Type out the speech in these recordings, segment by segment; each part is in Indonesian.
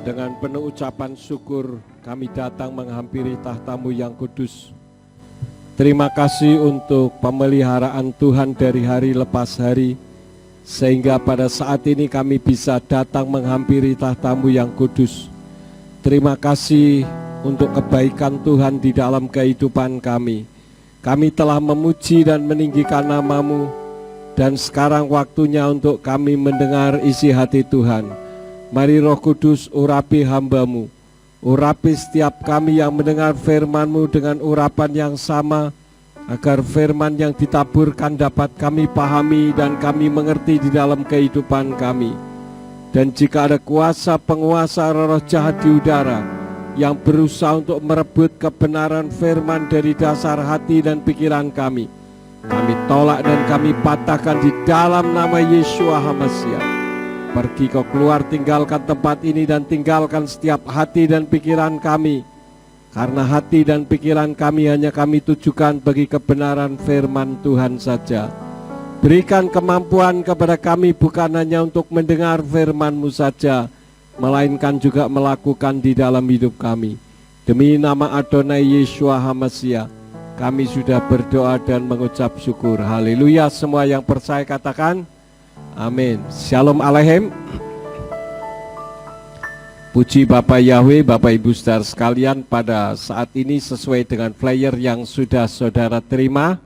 Dengan penuh ucapan syukur kami datang menghampiri tahta-Mu yang kudus. Terima kasih untuk pemeliharaan Tuhan dari hari lepas hari, sehingga pada saat ini kami bisa datang menghampiri tahta-Mu yang kudus. Terima kasih untuk kebaikan Tuhan di dalam kehidupan kami. Kami telah memuji dan meninggikan nama-Mu, dan sekarang waktunya untuk kami mendengar isi hati Tuhan. Mari Roh Kudus urapi hamba-Mu, urapi setiap kami yang mendengar firman-Mu dengan urapan yang sama, agar firman yang ditaburkan dapat kami pahami dan kami mengerti di dalam kehidupan kami. Dan jika ada kuasa penguasa roh jahat di udara yang berusaha untuk merebut kebenaran firman dari dasar hati dan pikiran kami tolak dan kami patahkan di dalam nama Yeshua HaMashiach. Pergi kau keluar, tinggalkan tempat ini dan tinggalkan setiap hati dan pikiran kami, karena hati dan pikiran kami hanya kami tujukan bagi kebenaran firman Tuhan saja. Berikan kemampuan kepada kami bukan hanya untuk mendengar firman-Mu saja, melainkan juga melakukan di dalam hidup kami. Demi nama Adonai Yeshua HaMashiach kami sudah berdoa dan mengucap syukur. Haleluya. Semua yang percaya katakan amin. Shalom Aleichem. Puji Bapak Yahweh, Bapak Ibu saudara sekalian, pada saat ini sesuai dengan flyer yang sudah saudara terima,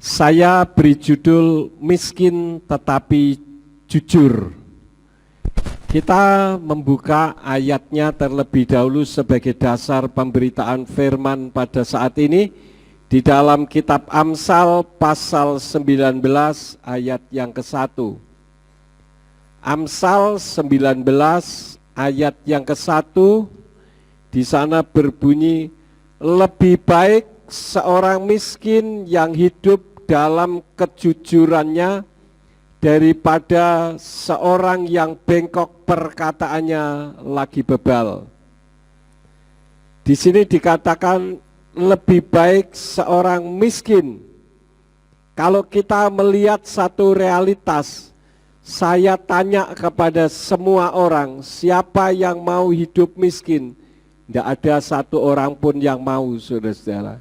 saya beri judul miskin tetapi jujur. Kita membuka ayatnya terlebih dahulu sebagai dasar pemberitaan firman pada saat ini di dalam kitab Amsal pasal 19 ayat yang ke-1. Amsal 19 ayat yang ke-1 di sana berbunyi, lebih baik seorang miskin yang hidup dalam kejujurannya daripada seorang yang bengkok perkataannya lagi bebal. Di sini dikatakan lebih baik seorang miskin. Kalau kita melihat satu realitas, saya tanya kepada semua orang, siapa yang mau hidup miskin? Tidak ada satu orang pun yang mau, saudara-saudara.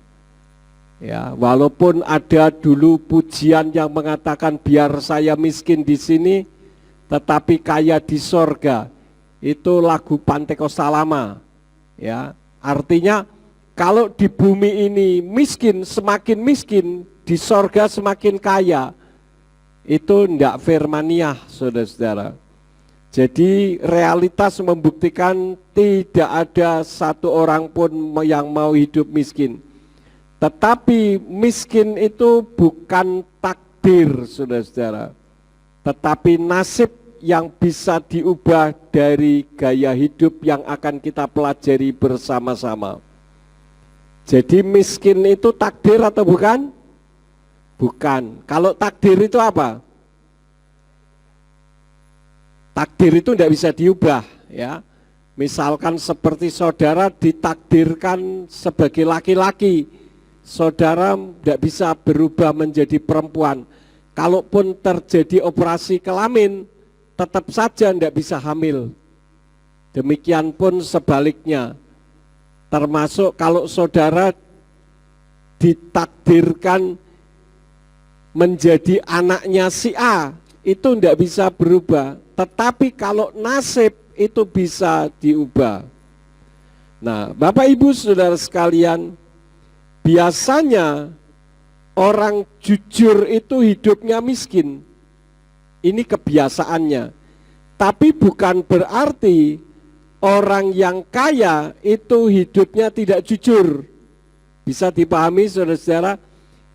Ya, walaupun ada dulu pujian yang mengatakan biar saya miskin di sini, tetapi kaya di sorga. Itu lagu Pantekosta lama. Ya, artinya kalau di bumi ini miskin, semakin miskin, di sorga semakin kaya. Itu tidak firmaniah, saudara-saudara. Jadi realitas membuktikan tidak ada satu orang pun yang mau hidup miskin. Tetapi miskin itu bukan takdir, saudara-saudara, tetapi nasib yang bisa diubah dari gaya hidup yang akan kita pelajari bersama-sama. Jadi miskin itu takdir atau bukan? Bukan. Kalau takdir itu apa? Takdir itu tidak bisa diubah, ya. Misalkan seperti saudara ditakdirkan sebagai laki-laki, saudara tidak bisa berubah menjadi perempuan. Kalaupun terjadi operasi kelamin, tetap saja tidak bisa hamil. Demikian pun sebaliknya. Termasuk kalau saudara ditakdirkan menjadi anaknya si A, itu tidak bisa berubah. Tetapi kalau nasib itu bisa diubah. Nah, Bapak Ibu saudara sekalian, biasanya orang jujur itu hidupnya miskin. Ini kebiasaannya. Tapi bukan berarti orang yang kaya itu hidupnya tidak jujur. Bisa dipahami saudara-saudara,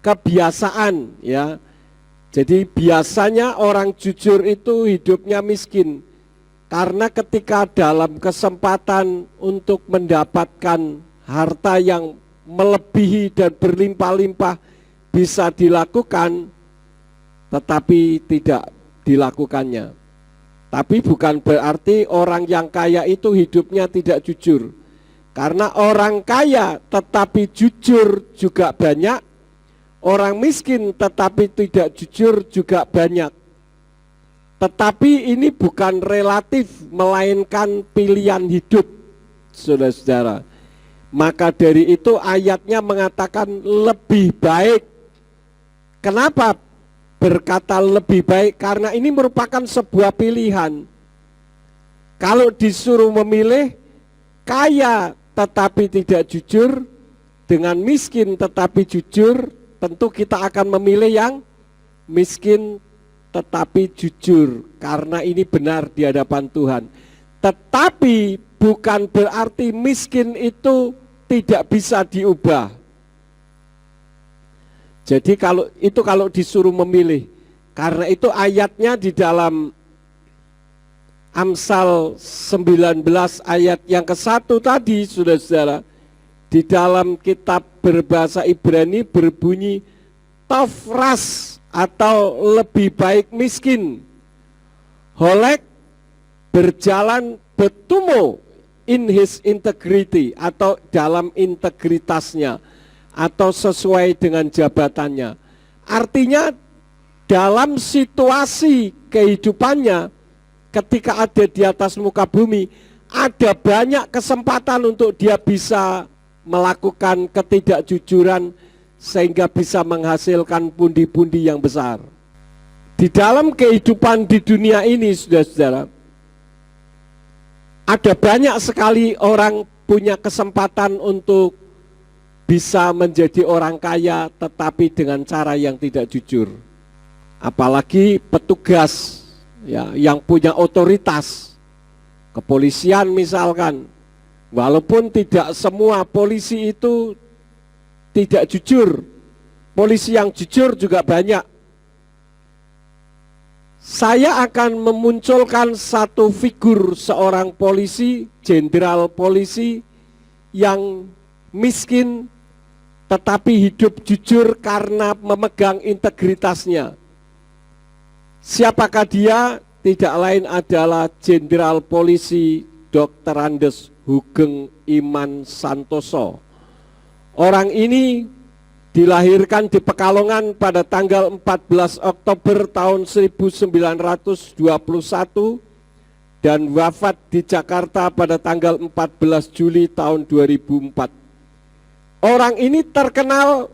kebiasaan, ya. Jadi biasanya orang jujur itu hidupnya miskin. Karena ketika dalam kesempatan untuk mendapatkan harta yang melebihi dan berlimpah-limpah bisa dilakukan, tetapi tidak dilakukannya. Tapi bukan berarti orang yang kaya itu hidupnya tidak jujur. Karena orang kaya tetapi jujur juga banyak, orang miskin tetapi tidak jujur juga banyak. Tetapi ini bukan relatif, melainkan pilihan hidup, saudara-saudara. Maka dari itu ayatnya mengatakan lebih baik. Kenapa berkata lebih baik? Karena ini merupakan sebuah pilihan. Kalau disuruh memilih kaya tetapi tidak jujur, dengan miskin tetapi jujur, tentu kita akan memilih yang miskin tetapi jujur, karena ini benar di hadapan Tuhan. Tetapi bukan berarti miskin itu tidak bisa diubah. Jadi kalau disuruh memilih, karena itu ayatnya di dalam Amsal 19 ayat yang ke-1 tadi, saudara-saudara, di dalam kitab berbahasa Ibrani berbunyi tofras, atau lebih baik miskin. Holek berjalan betumo in his integrity, atau dalam integritasnya, atau sesuai dengan jabatannya. Artinya dalam situasi kehidupannya, ketika ada di atas muka bumi, ada banyak kesempatan untuk dia bisa melakukan ketidakjujuran, sehingga bisa menghasilkan pundi-pundi yang besar. Di dalam kehidupan di dunia ini, saudara-saudara, ada banyak sekali orang punya kesempatan untuk bisa menjadi orang kaya, tetapi dengan cara yang tidak jujur. Apalagi petugas ya, yang punya otoritas, kepolisian misalkan, walaupun tidak semua polisi itu tidak jujur, polisi yang jujur juga banyak. Saya akan memunculkan satu figur seorang polisi, jenderal polisi yang miskin tetapi hidup jujur karena memegang integritasnya. Siapakah dia? Tidak lain adalah Jenderal Polisi Dr. Andes Hugeng Iman Santoso. Orang ini dilahirkan di Pekalongan pada tanggal 14 Oktober tahun 1921 dan wafat di Jakarta pada tanggal 14 Juli tahun 2004. Orang ini terkenal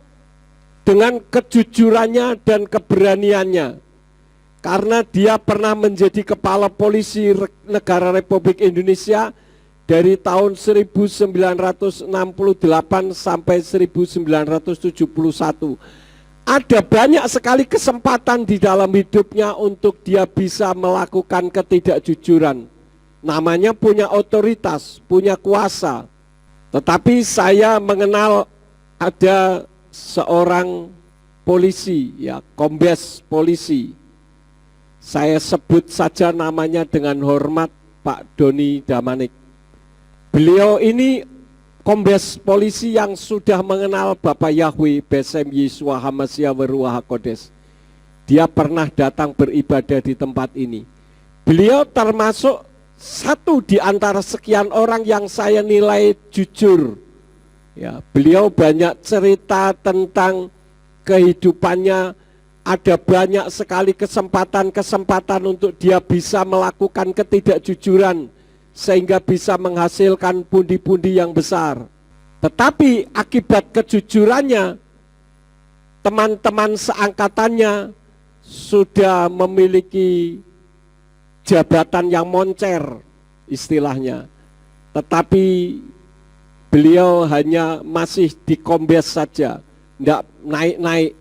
dengan kejujurannya dan keberaniannya, karena dia pernah menjadi kepala polisi negara Republik Indonesia dari tahun 1968 sampai 1971. Ada banyak sekali kesempatan di dalam hidupnya untuk dia bisa melakukan ketidakjujuran. Namanya punya otoritas, punya kuasa. Tetapi saya mengenal ada seorang polisi, ya, kombes polisi. Saya sebut saja namanya dengan hormat, Pak Doni Damanik. Beliau ini kombes polisi yang sudah mengenal Bapak Yahweh Besem Yesua Hamasya Waruah Kodes. Dia pernah datang beribadah di tempat ini. Beliau termasuk satu di antara sekian orang yang saya nilai jujur. Ya, beliau banyak cerita tentang kehidupannya. Ada banyak sekali kesempatan-kesempatan untuk dia bisa melakukan ketidakjujuran, sehingga bisa menghasilkan pundi-pundi yang besar. Tetapi akibat kejujurannya, teman-teman seangkatannya sudah memiliki jabatan yang moncer istilahnya. Tetapi beliau hanya masih di kombes saja, tidak naik-naik.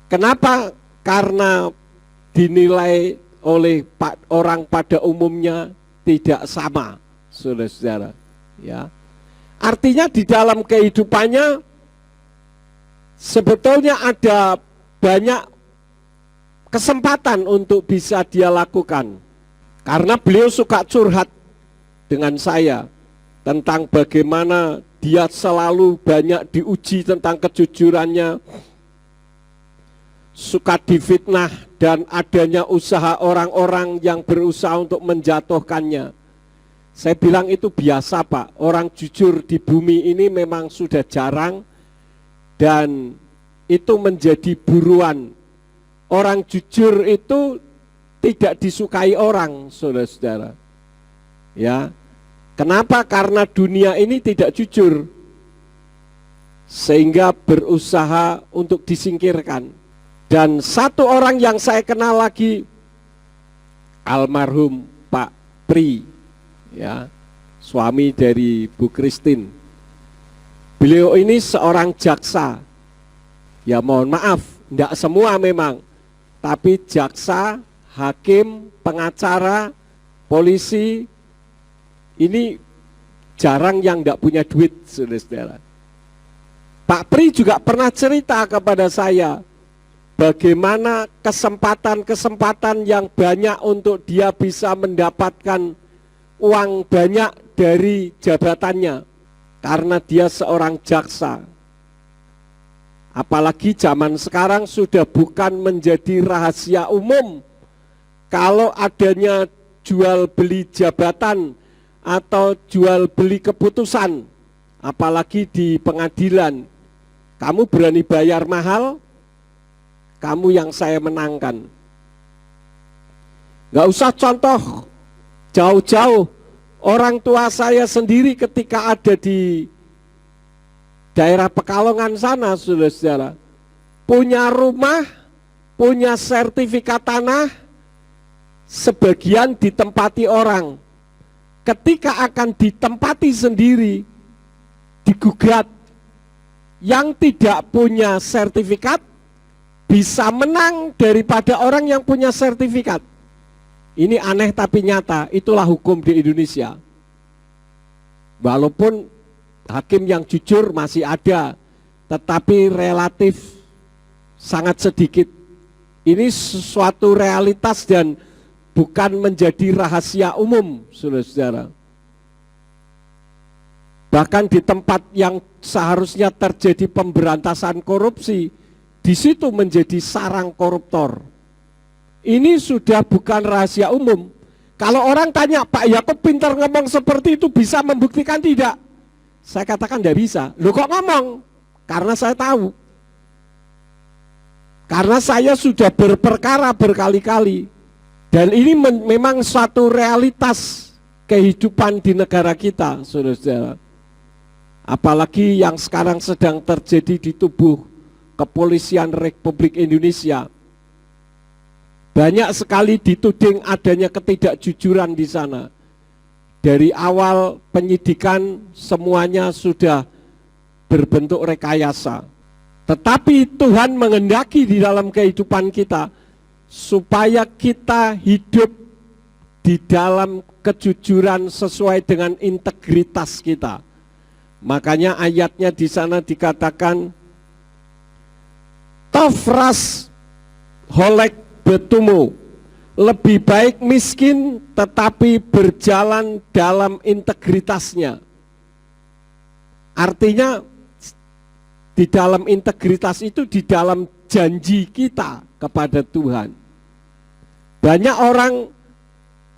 Kenapa? Karena dinilai oleh orang pada umumnya tidak sama, saudara-saudara. Ya, artinya di dalam kehidupannya sebetulnya ada banyak kesempatan untuk bisa dia lakukan. Karena beliau suka curhat dengan saya tentang bagaimana dia selalu banyak diuji tentang kejujurannya, suka difitnah, dan adanya usaha orang-orang yang berusaha untuk menjatuhkannya. Saya bilang itu biasa, Pak. Orang jujur di bumi ini memang sudah jarang, dan itu menjadi buruan. Orang jujur itu tidak disukai orang, saudara-saudara. Ya, kenapa? Karena dunia ini tidak jujur, sehingga berusaha untuk disingkirkan. Dan satu orang yang saya kenal lagi, almarhum Pak Pri, ya, suami dari Bu Christine. Beliau ini seorang jaksa. Ya mohon maaf, tidak semua memang, tapi jaksa, hakim, pengacara, polisi, ini jarang yang tidak punya duit, saudara-saudara. Pak Pri juga pernah cerita kepada saya bagaimana kesempatan-kesempatan yang banyak untuk dia bisa mendapatkan uang banyak dari jabatannya karena dia seorang jaksa. Apalagi zaman sekarang sudah bukan menjadi rahasia umum kalau adanya jual beli jabatan atau jual beli keputusan, apalagi di pengadilan. Kamu berani bayar mahal, kamu yang saya menangkan. Gak usah contoh jauh-jauh, orang tua saya sendiri ketika ada di daerah Pekalongan sana, saudara-saudara, punya rumah, punya sertifikat tanah, sebagian ditempati orang. Ketika akan ditempati sendiri, digugat. Yang tidak punya sertifikat bisa menang daripada orang yang punya sertifikat. Ini aneh tapi nyata, itulah hukum di Indonesia. Walaupun hakim yang jujur masih ada, tetapi relatif sangat sedikit. Ini sesuatu realitas dan bukan menjadi rahasia umum, saudara-saudara. Bahkan di tempat yang seharusnya terjadi pemberantasan korupsi, di situ menjadi sarang koruptor. Ini sudah bukan rahasia umum. Kalau orang tanya, Pak Yakob pintar ngomong seperti itu, bisa membuktikan tidak? Saya katakan tidak bisa. Loh kok ngomong? Karena saya tahu. Karena saya sudah berperkara berkali-kali. Dan ini memang suatu realitas kehidupan di negara kita, saudara-saudara. Apalagi yang sekarang sedang terjadi di tubuh Kepolisian Republik Indonesia. Banyak sekali dituding adanya ketidakjujuran di sana. Dari awal penyidikan semuanya sudah berbentuk rekayasa. Tetapi Tuhan menghendaki di dalam kehidupan kita supaya kita hidup di dalam kejujuran sesuai dengan integritas kita. Makanya ayatnya di sana dikatakan Tofras holek betumu, lebih baik miskin tetapi berjalan dalam integritasnya. Artinya di dalam integritas itu di dalam janji kita kepada Tuhan. Banyak orang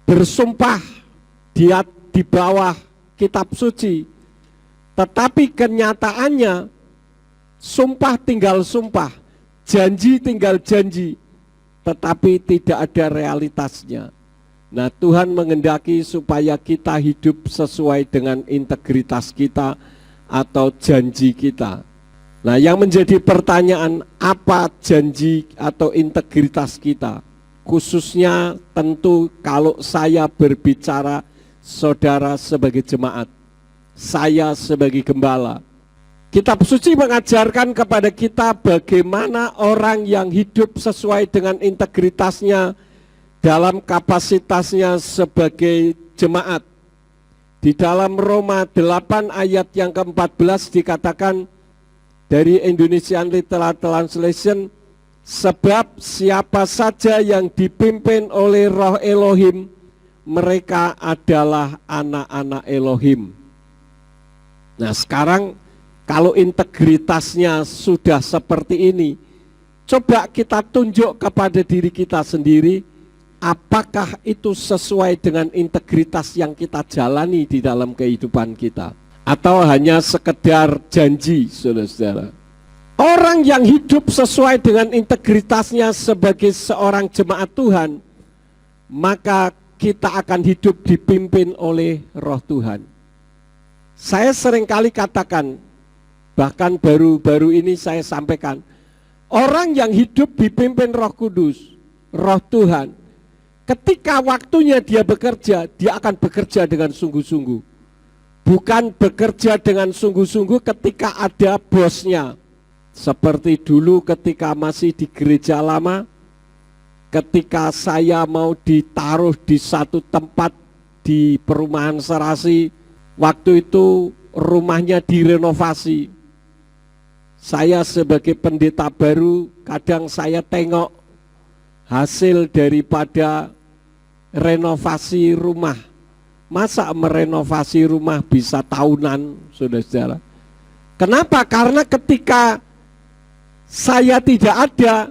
bersumpah di bawah kitab suci, tetapi kenyataannya sumpah tinggal sumpah, janji tinggal janji, tetapi tidak ada realitasnya. Nah, Tuhan menghendaki supaya kita hidup sesuai dengan integritas kita atau janji kita. Nah, yang menjadi pertanyaan, apa janji atau integritas kita? Khususnya tentu kalau saya berbicara saudara sebagai jemaat, saya sebagai gembala. Kitab suci mengajarkan kepada kita bagaimana orang yang hidup sesuai dengan integritasnya dalam kapasitasnya sebagai jemaat. Di dalam Roma 8 ayat yang ke-14 dikatakan dari Indonesian Literal Translation, sebab siapa saja yang dipimpin oleh Roh Elohim, mereka adalah anak-anak Elohim. Nah, sekarang kalau integritasnya sudah seperti ini, coba kita tunjuk kepada diri kita sendiri, apakah itu sesuai dengan integritas yang kita jalani di dalam kehidupan kita, atau hanya sekedar janji, saudara-saudara. Orang yang hidup sesuai dengan integritasnya sebagai seorang jemaat Tuhan, maka kita akan hidup dipimpin oleh Roh Tuhan. Saya seringkali katakan, bahkan baru-baru ini saya sampaikan, orang yang hidup dipimpin Roh Kudus, Roh Tuhan, ketika waktunya dia bekerja, dia akan bekerja dengan sungguh-sungguh. Bukan bekerja dengan sungguh-sungguh ketika ada bosnya. Seperti dulu ketika masih di gereja lama, ketika saya mau ditaruh di satu tempat di perumahan Serasi, waktu itu rumahnya direnovasi. Saya sebagai pendeta baru, kadang saya tengok hasil daripada renovasi rumah. Masa merenovasi rumah bisa tahunan, saudara-saudara? Kenapa? Karena ketika saya tidak ada,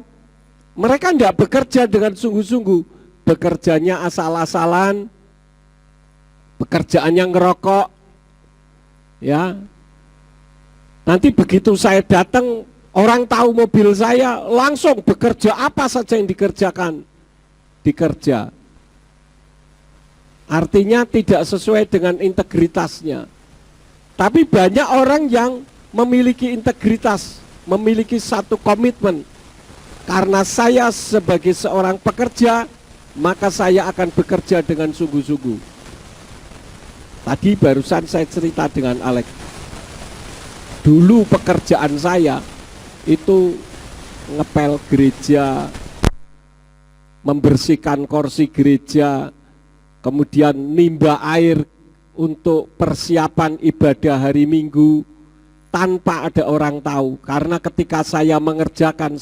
mereka tidak bekerja dengan sungguh-sungguh, bekerjanya asal-asalan, pekerjaannya ngerokok, ya. Nanti begitu saya datang, orang tahu mobil saya, langsung bekerja apa saja yang dikerja. Artinya tidak sesuai dengan integritasnya. Tapi banyak orang yang memiliki integritas, memiliki satu komitmen. Karena saya sebagai seorang pekerja, maka saya akan bekerja dengan sungguh-sungguh. Tadi barusan saya cerita dengan Alex. Dulu pekerjaan saya itu ngepel gereja, membersihkan kursi gereja, kemudian nimba air untuk persiapan ibadah hari Minggu, tanpa ada orang tahu. Karena ketika saya mengerjakan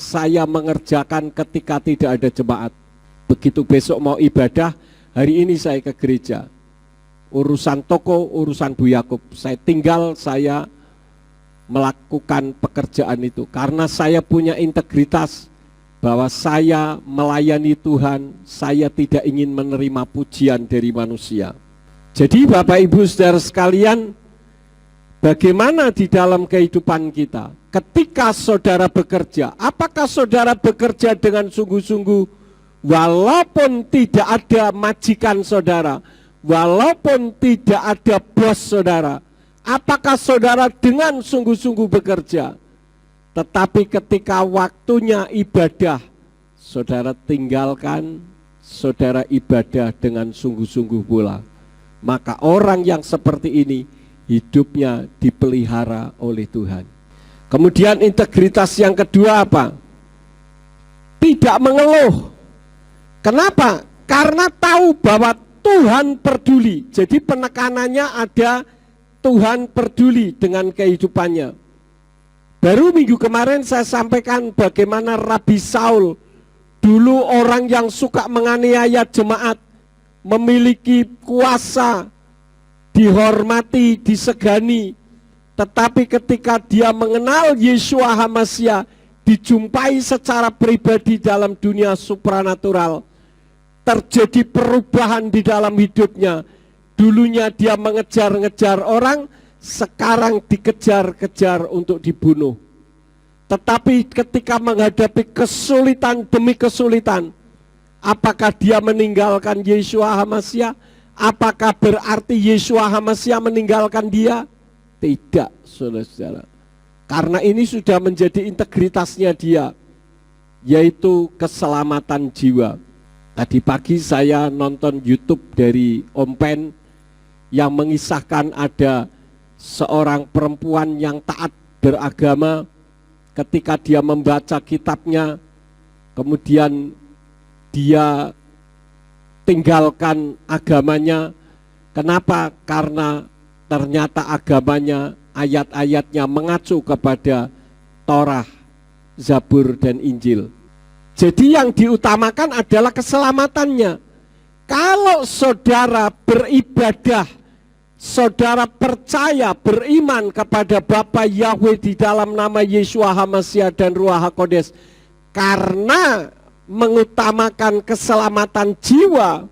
ketika tidak ada jemaat. Begitu besok mau ibadah, hari ini saya ke gereja, urusan toko, urusan Bu Yakub, saya tinggal, saya melakukan pekerjaan itu. Karena saya punya integritas bahwa saya melayani Tuhan, saya tidak ingin menerima pujian dari manusia. Jadi Bapak Ibu Saudara sekalian, bagaimana di dalam kehidupan kita ketika saudara bekerja? Apakah saudara bekerja dengan sungguh-sungguh walaupun tidak ada majikan saudara, walaupun tidak ada bos saudara? Apakah saudara dengan sungguh-sungguh bekerja? Tetapi ketika waktunya ibadah, saudara tinggalkan, saudara ibadah dengan sungguh-sungguh pula. Maka orang yang seperti ini hidupnya dipelihara oleh Tuhan. Kemudian integritas yang kedua apa? Tidak mengeluh. Kenapa? Karena tahu bahwa Tuhan peduli. Jadi penekanannya ada, Tuhan peduli dengan kehidupannya. Baru minggu kemarin saya sampaikan bagaimana Rabi Saul, dulu orang yang suka menganiaya jemaat, memiliki kuasa, dihormati, disegani. Tetapi ketika dia mengenal Yeshua HaMashiach, dijumpai secara pribadi dalam dunia supranatural, terjadi perubahan di dalam hidupnya. Dulunya dia mengejar-ngejar orang, sekarang dikejar-kejar untuk dibunuh. Tetapi ketika menghadapi kesulitan demi kesulitan, apakah dia meninggalkan Yeshua HaMashiach? Apakah berarti Yeshua HaMashiach meninggalkan dia? Tidak, saudara-saudara. Karena ini sudah menjadi integritasnya dia, yaitu keselamatan jiwa. Tadi pagi saya nonton YouTube dari Om Pen yang mengisahkan ada seorang perempuan yang taat beragama. Ketika dia membaca kitabnya, kemudian dia tinggalkan agamanya. Kenapa? Karena ternyata agamanya, ayat-ayatnya mengacu kepada Torah, Zabur, dan Injil. Jadi yang diutamakan adalah keselamatannya. Kalau saudara beribadah, saudara percaya, beriman kepada Bapa Yahweh di dalam nama Yeshua HaMashiach dan Ruach HaKodes, karena mengutamakan keselamatan jiwa,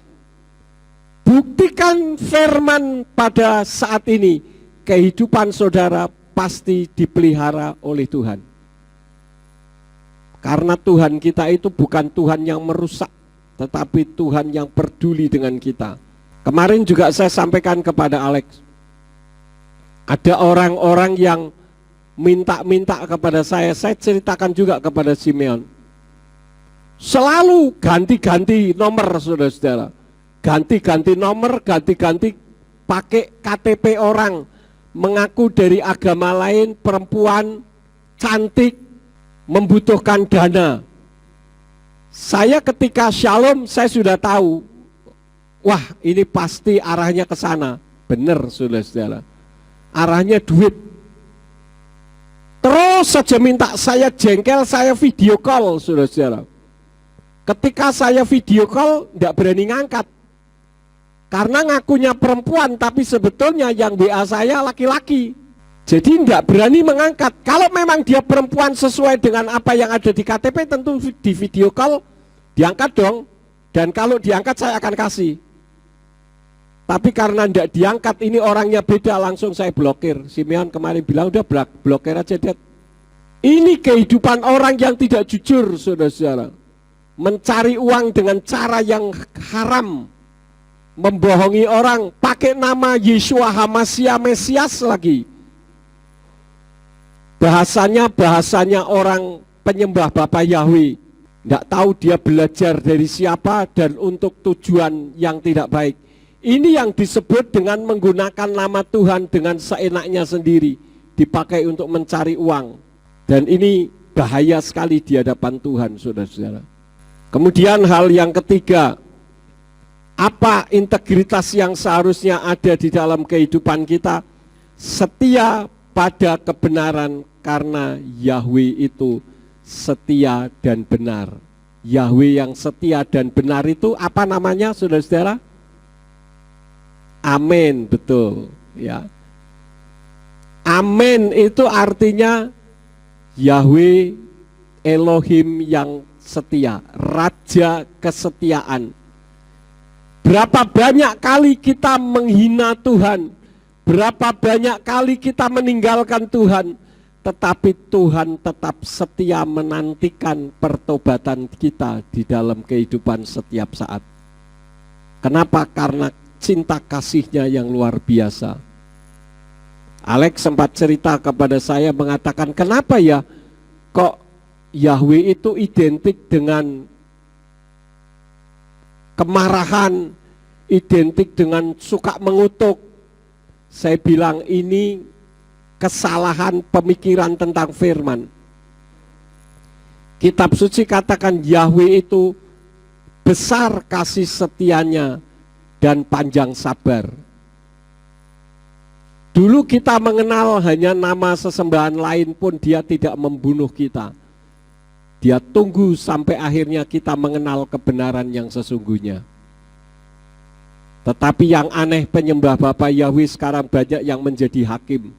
buktikan firman pada saat ini, kehidupan saudara pasti dipelihara oleh Tuhan. Karena Tuhan kita itu bukan Tuhan yang merusak, tetapi Tuhan yang peduli dengan kita. Kemarin juga saya sampaikan kepada Alex, ada orang-orang yang minta-minta kepada saya ceritakan juga kepada Simeon. Selalu ganti-ganti nomor, saudara-saudara. Ganti-ganti nomor, ganti-ganti pakai KTP orang, mengaku dari agama lain, perempuan, cantik, membutuhkan dana. Saya ketika Shalom, saya sudah tahu, wah ini pasti arahnya ke sana. Benar, saudara-saudara. Arahnya duit. Terus saja minta, saya jengkel, saya video call, saudara-saudara. Ketika saya video call, tidak berani ngangkat. Karena ngakunya perempuan, tapi sebetulnya yang WA saya laki-laki. Jadi tidak berani mengangkat. Kalau memang dia perempuan sesuai dengan apa yang ada di KTP, tentu di video call diangkat dong. Dan kalau diangkat saya akan kasih. Tapi karena tidak diangkat, ini orangnya beda, langsung saya blokir. Simeon kemarin bilang udah blokir aja, Dad. Ini kehidupan orang yang tidak jujur, saudara-saudara. Mencari uang dengan cara yang haram, membohongi orang, pakai nama Yeshua Hamasya Mesias lagi. Bahasanya orang penyembah Bapa Yahweh. Tidak tahu dia belajar dari siapa dan untuk tujuan yang tidak baik. Ini yang disebut dengan menggunakan nama Tuhan dengan seenaknya sendiri, dipakai untuk mencari uang. Dan ini bahaya sekali di hadapan Tuhan, saudara-saudara. Kemudian hal yang ketiga, apa integritas yang seharusnya ada di dalam kehidupan kita? Setia pada kebenaran, karena Yahweh itu setia dan benar. Yahweh yang setia dan benar itu apa namanya, saudara-saudara? Amin, betul ya. Amin itu artinya Yahweh Elohim yang setia, Raja kesetiaan. Berapa banyak kali kita menghina Tuhan, berapa banyak kali kita meninggalkan Tuhan, tetapi Tuhan tetap setia menantikan pertobatan kita di dalam kehidupan setiap saat. Kenapa? Karena cinta kasihnya yang luar biasa. Alex sempat cerita kepada saya, mengatakan kenapa ya kok Yahweh itu identik dengan kemarahan, identik dengan suka mengutuk. Saya bilang ini kesalahan pemikiran tentang firman. Kitab suci katakan Yahweh itu besar kasih setianya dan panjang sabar. Dulu kita mengenal hanya nama sesembahan lain pun dia tidak membunuh kita. Dia tunggu sampai akhirnya kita mengenal kebenaran yang sesungguhnya. Tetapi yang aneh, penyembah Bapa Yahweh sekarang banyak yang menjadi hakim.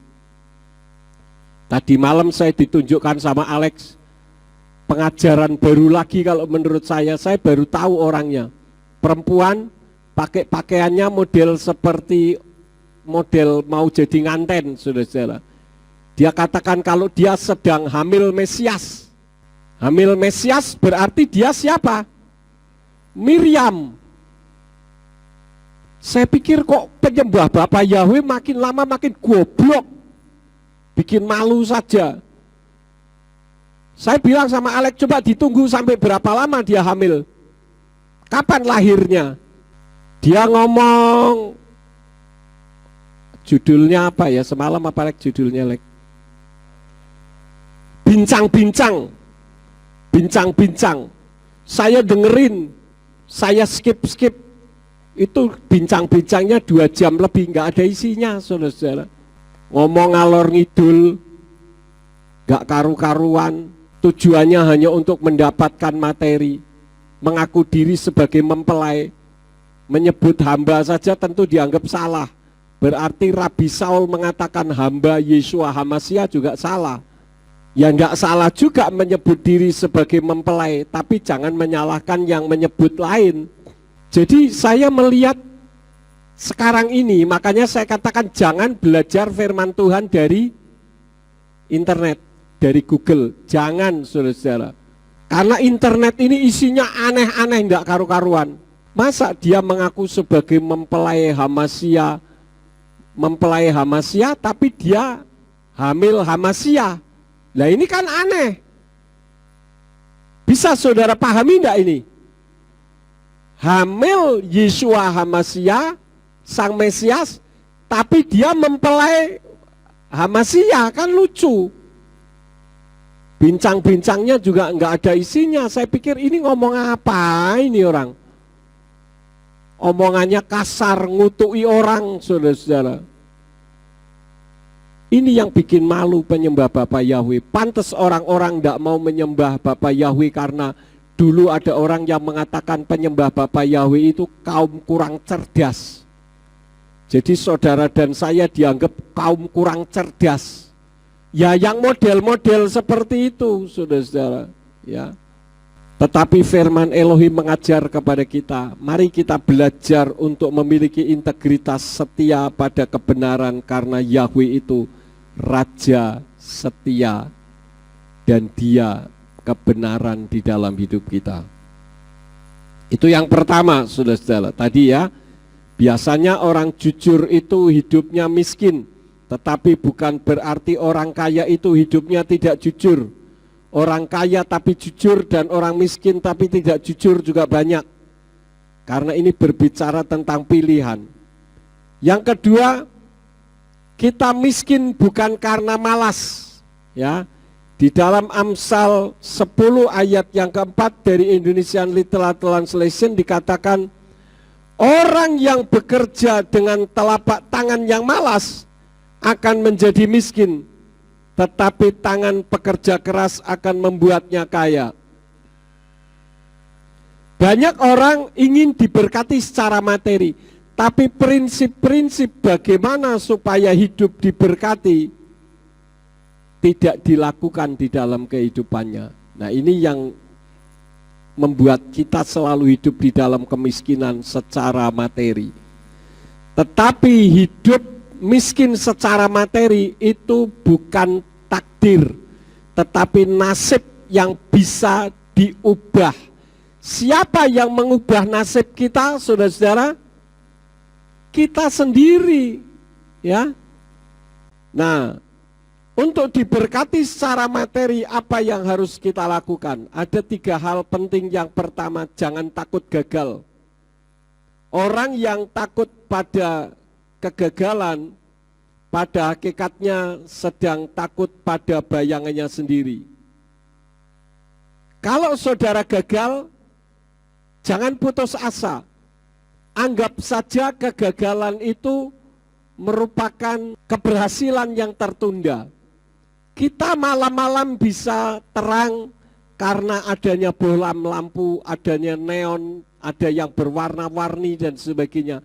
Tadi malam saya ditunjukkan sama Alex pengajaran baru lagi, kalau menurut saya baru tahu orangnya. Perempuan, pakai pakaiannya model seperti model mau jadi nganten, saudara-saudara. Dia katakan kalau dia sedang hamil Mesias. Hamil Mesias berarti dia siapa? Miriam. Saya pikir kok penyembah Bapa Yahweh makin lama makin goblok, bikin malu saja. Saya bilang sama Alex, coba ditunggu sampai berapa lama dia hamil, kapan lahirnya. Dia ngomong, judulnya apa ya semalam, apa Alex judulnya Alex? Bincang-bincang. Saya dengerin, saya skip. Itu bincang-bincangnya 2 jam lebih, nggak ada isinya, saudara-saudara. Ngomong ngalor ngidul, nggak karu-karuan. Tujuannya hanya untuk mendapatkan materi, mengaku diri sebagai mempelai, menyebut hamba saja tentu dianggap salah. Berarti Rabi Saul mengatakan hamba Yeshua Hamasya juga salah. Ya enggak salah juga menyebut diri sebagai mempelai, tapi jangan menyalahkan yang menyebut lain. Jadi saya melihat sekarang ini, makanya saya katakan jangan belajar firman Tuhan dari internet, dari Google. Jangan, saudara-saudara. Karena internet ini isinya aneh-aneh, enggak karu-karuan. Masa dia mengaku sebagai mempelai Hamasia tapi dia hamil Hamasia. Nah ini kan aneh. Bisa saudara pahami enggak ini? Hamil Yeshua Hamasia, Sang Mesias, tapi dia mempelai Hamasia, kan lucu. Bincang-bincangnya juga enggak ada isinya. Saya pikir ini ngomong apa ini orang? Omongannya kasar, ngutui orang, saudara-saudara. Ini yang bikin malu penyembah Bapa Yahweh. Pantas orang-orang enggak mau menyembah Bapa Yahweh karena dulu ada orang yang mengatakan penyembah Bapa Yahweh itu kaum kurang cerdas. Jadi saudara dan saya dianggap kaum kurang cerdas. Ya yang model-model seperti itu, saudara-saudara, ya. Tetapi firman Elohim mengajar kepada kita, mari kita belajar untuk memiliki integritas setia pada kebenaran karena Yahweh itu Raja setia dan Dia kebenaran di dalam hidup kita. Itu yang pertama, saudara-saudara. Tadi ya, biasanya orang jujur itu hidupnya miskin. Tetapi bukan berarti orang kaya itu hidupnya tidak jujur. Orang kaya tapi jujur dan orang miskin tapi tidak jujur juga banyak. Karena ini berbicara tentang pilihan. Yang kedua, kita miskin bukan karena malas. Ya, di dalam Amsal 10 ayat yang keempat dari Indonesian Literal Translation dikatakan, orang yang bekerja dengan telapak tangan yang malas akan menjadi miskin, tetapi tangan pekerja keras akan membuatnya kaya. Banyak orang ingin diberkati secara materi, tapi prinsip-prinsip bagaimana supaya hidup diberkati tidak dilakukan di dalam kehidupannya. Nah ini yang membuat kita selalu hidup di dalam kemiskinan secara materi. Tetapi hidup miskin secara materi itu bukan takdir, tetapi nasib yang bisa diubah. Siapa yang mengubah nasib kita, saudara-saudara? Kita sendiri, ya. Nah, untuk diberkati secara materi, apa yang harus kita lakukan? Ada 3 hal penting. Yang pertama, jangan takut gagal. Orang yang takut pada kegagalan pada hakikatnya sedang takut pada bayangannya sendiri. Kalau saudara gagal, jangan putus asa. Anggap saja kegagalan itu merupakan keberhasilan yang tertunda. Kita malam-malam bisa terang karena adanya bohlam lampu, adanya neon, ada yang berwarna-warni dan sebagainya.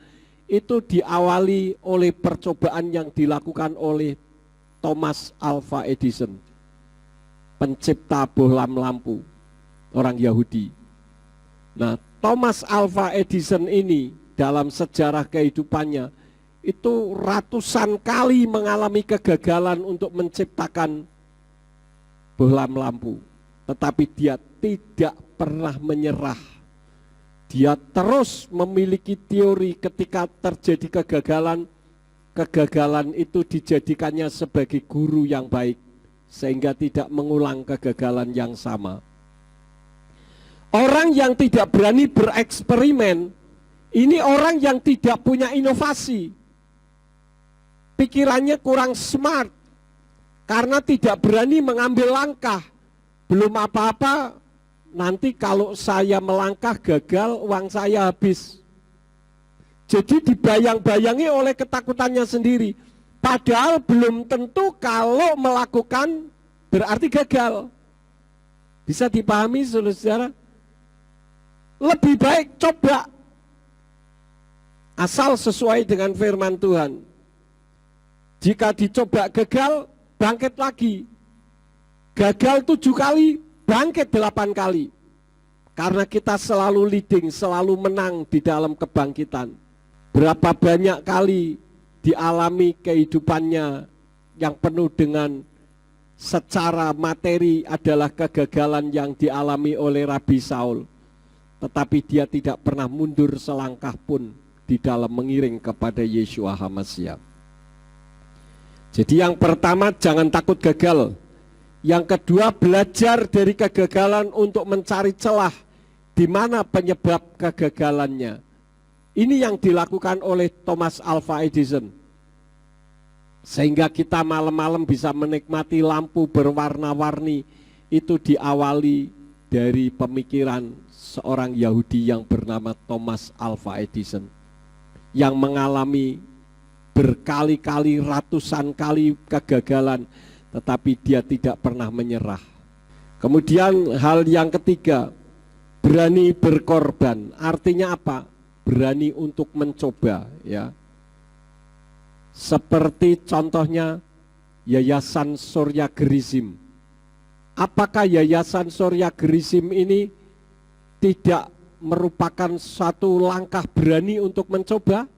Itu diawali oleh percobaan yang dilakukan oleh Thomas Alva Edison, pencipta bohlam lampu, orang Yahudi. Nah, Thomas Alva Edison ini dalam sejarah kehidupannya itu ratusan kali mengalami kegagalan untuk menciptakan bohlam lampu, tetapi dia tidak pernah menyerah. Dia terus memiliki teori ketika terjadi kegagalan. Kegagalan itu dijadikannya sebagai guru yang baik, sehingga tidak mengulang kegagalan yang sama. Orang yang tidak berani bereksperimen, ini orang yang tidak punya inovasi. Pikirannya kurang smart, karena tidak berani mengambil langkah. Belum apa-apa, nanti kalau saya melangkah gagal, uang saya habis. Jadi dibayang-bayangi oleh ketakutannya sendiri. Padahal belum tentu kalau melakukan berarti gagal. Bisa dipahami saudara-saudara? Lebih baik coba. Asal sesuai dengan firman Tuhan. Jika dicoba gagal, bangkit lagi. Gagal 7 kali, bangkit 8 kali. Karena kita selalu leading, selalu menang di dalam kebangkitan. Berapa banyak kali dialami kehidupannya yang penuh dengan secara materi adalah kegagalan yang dialami oleh Rabi Saul, tetapi dia tidak pernah mundur selangkah pun di dalam mengiring kepada Yeshua HaMashiach. Jadi yang pertama, jangan takut gagal. Yang kedua, belajar dari kegagalan untuk mencari celah di mana penyebab kegagalannya. Ini yang dilakukan oleh Thomas Alva Edison. Sehingga kita malam-malam bisa menikmati lampu berwarna-warni. Itu diawali dari pemikiran seorang Yahudi yang bernama Thomas Alva Edison, yang mengalami berkali-kali, ratusan kali kegagalan, tetapi dia tidak pernah menyerah. Kemudian hal yang ketiga, berani berkorban. Artinya apa? Berani untuk mencoba, ya. Seperti contohnya Yayasan Surya Gerisim. Apakah Yayasan Surya Gerisim ini tidak merupakan satu langkah berani untuk mencoba?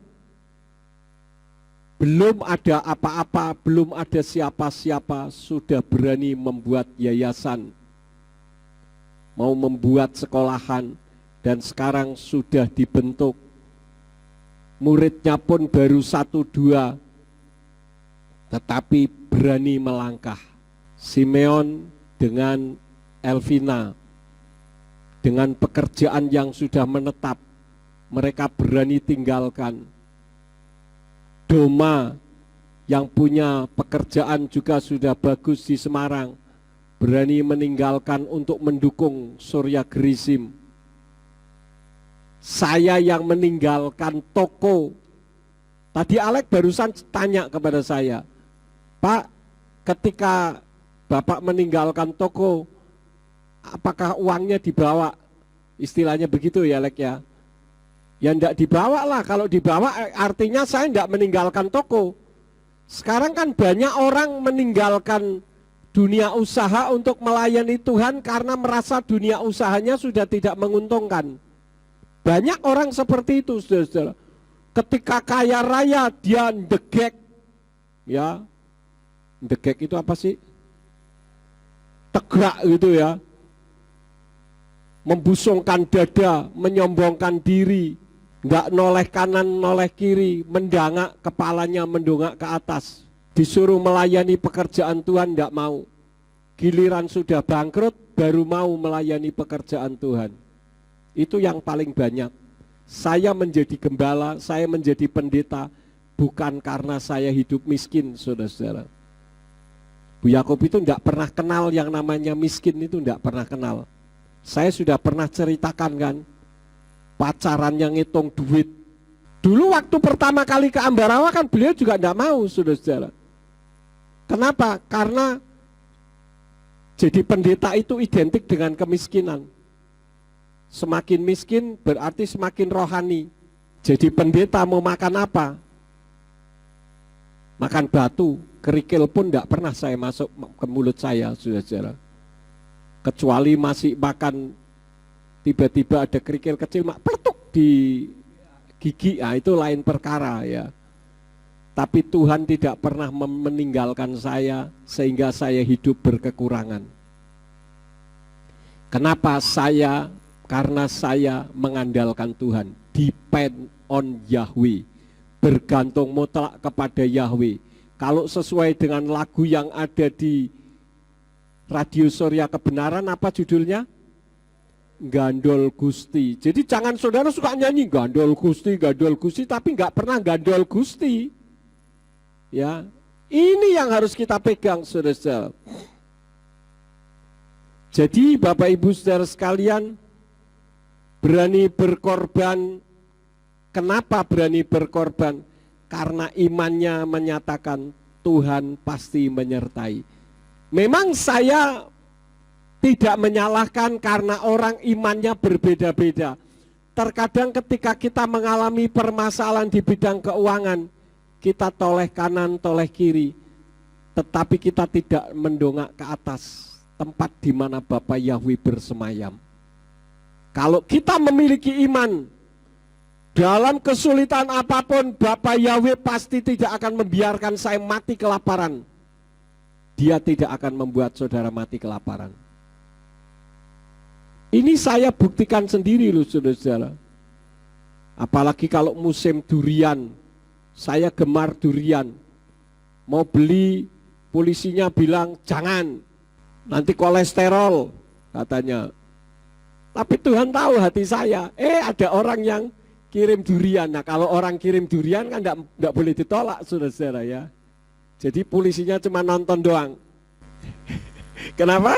Belum ada apa-apa, belum ada siapa-siapa, sudah berani membuat yayasan, mau membuat sekolahan, dan sekarang sudah dibentuk. Muridnya pun baru 1-2, tetapi berani melangkah. Simeon dengan Elvina, dengan pekerjaan yang sudah menetap, mereka berani tinggalkan. Doma yang punya pekerjaan juga sudah bagus di Semarang, berani meninggalkan untuk mendukung Surya Gerisim. Saya yang meninggalkan toko. Tadi Alek barusan tanya kepada saya, Pak, ketika Bapak meninggalkan toko, apakah uangnya dibawa? Istilahnya begitu ya, Alek ya. Ya enggak dibawa lah, kalau dibawa artinya saya enggak meninggalkan toko. Sekarang kan banyak orang meninggalkan dunia usaha untuk melayani Tuhan karena merasa dunia usahanya sudah tidak menguntungkan. Banyak orang seperti itu, saudara-saudara. Ketika kaya raya dia ndegek, ya, ndegek itu apa sih? Tegak gitu ya, membusungkan dada, menyombongkan diri, nggak noleh kanan, noleh kiri, mendangak kepalanya, mendongak ke atas. Disuruh melayani pekerjaan Tuhan, nggak mau. Giliran sudah bangkrut, baru mau melayani pekerjaan Tuhan. Itu yang paling banyak. Saya menjadi gembala, saya menjadi pendeta, bukan karena saya hidup miskin, saudara-saudara. Bu Yakob itu nggak pernah kenal yang namanya miskin, itu nggak pernah kenal. Saya sudah pernah ceritakan kan, pacaran yang ngitung duit. Dulu waktu pertama kali ke Ambarawa kan beliau juga tidak mau, saudara-saudara. Kenapa? Karena jadi pendeta itu identik dengan kemiskinan. Semakin miskin berarti semakin rohani. Jadi pendeta mau makan apa? Makan batu, kerikil pun tidak pernah saya masuk ke mulut saya, saudara-saudara. Kecuali masih makan, tiba-tiba ada kerikil kecil mak peletuk di gigi, itu lain perkara ya. Tapi Tuhan tidak pernah meninggalkan saya sehingga saya hidup berkekurangan. Kenapa saya? Karena saya mengandalkan Tuhan, depend on Yahweh, bergantung mutlak kepada Yahweh. Kalau sesuai dengan lagu yang ada di Radio Surya Kebenaran, apa judulnya? Gandol Gusti. Jadi jangan saudara suka nyanyi gandol Gusti, tapi nggak pernah gandol Gusti. Ya, ini yang harus kita pegang, saudara-saudara. Jadi Bapak Ibu saudara sekalian, berani berkorban. Kenapa berani berkorban? Karena imannya menyatakan Tuhan pasti menyertai. Memang saya tidak menyalahkan karena orang imannya berbeda-beda. Terkadang ketika kita mengalami permasalahan di bidang keuangan, kita toleh kanan, toleh kiri, tetapi kita tidak mendongak ke atas tempat di mana Bapa Yahweh bersemayam. Kalau kita memiliki iman, dalam kesulitan apapun, Bapa Yahweh pasti tidak akan membiarkan saya mati kelaparan. dia tidak akan membuat saudara mati kelaparan. Ini saya buktikan sendiri loh saudara-saudara. Apalagi kalau musim durian, saya gemar durian. Mau beli, polisinya bilang jangan, nanti kolesterol katanya. Tapi Tuhan tahu hati saya. Ada orang yang kirim durian. Nah kalau orang kirim durian kan enggak boleh ditolak saudara-saudara ya. Jadi polisinya cuma nonton doang. Kenapa?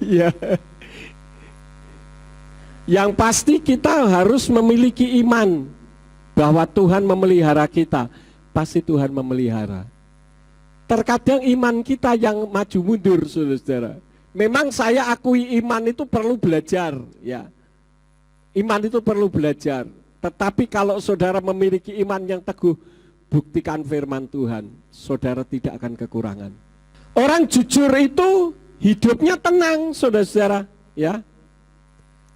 Ya. Yang pasti kita harus memiliki iman bahwa Tuhan memelihara kita. Pasti Tuhan memelihara. Terkadang iman kita yang maju mundur saudara-saudara. Memang saya akui iman itu perlu belajar ya. Iman itu perlu belajar. Tetapi kalau saudara memiliki iman yang teguh, buktikan firman Tuhan, saudara tidak akan kekurangan. Orang jujur itu hidupnya tenang, saudara-saudara, ya.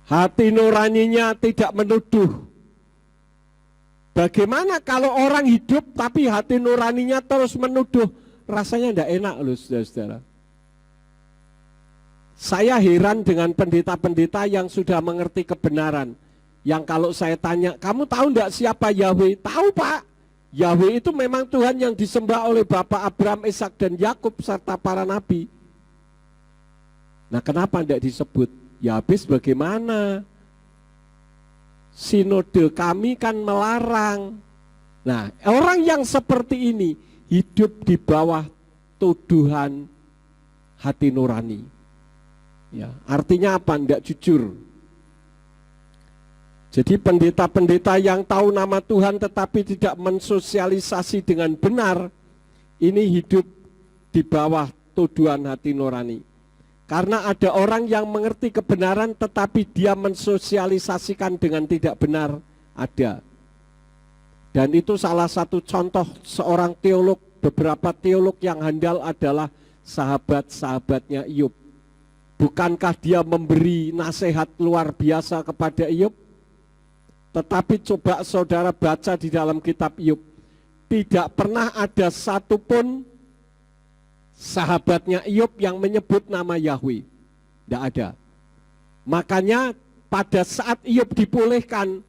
Hati nuraninya tidak menuduh. Bagaimana kalau orang hidup tapi hati nuraninya terus menuduh? Rasanya tidak enak loh, saudara-saudara. Saya heran dengan pendeta-pendeta yang sudah mengerti kebenaran. Yang kalau saya tanya, kamu tahu tidak siapa Yahweh? Tahu Pak. Yahweh itu memang Tuhan yang disembah oleh Bapak Abraham, Ishak dan Yakub serta para nabi. Nah kenapa tidak disebut? Ya habis bagaimana? Sinode kami kan melarang. Nah orang yang seperti ini hidup di bawah tuduhan hati nurani. Ya, artinya apa? Tidak jujur. Jadi pendeta-pendeta yang tahu nama Tuhan tetapi tidak mensosialisasi dengan benar, ini hidup di bawah tuduhan hati nurani. Karena ada orang yang mengerti kebenaran tetapi dia mensosialisasikan dengan tidak benar, ada. Dan itu salah satu contoh seorang teolog, beberapa teolog yang handal adalah sahabat-sahabatnya Iyyub. Bukankah dia memberi nasihat luar biasa kepada Iyyub? Tetapi coba saudara baca di dalam kitab Iyyub, tidak pernah ada satupun sahabatnya Iyyub yang menyebut nama Yahweh. Tidak ada. Makanya pada saat Iyyub dipulihkan,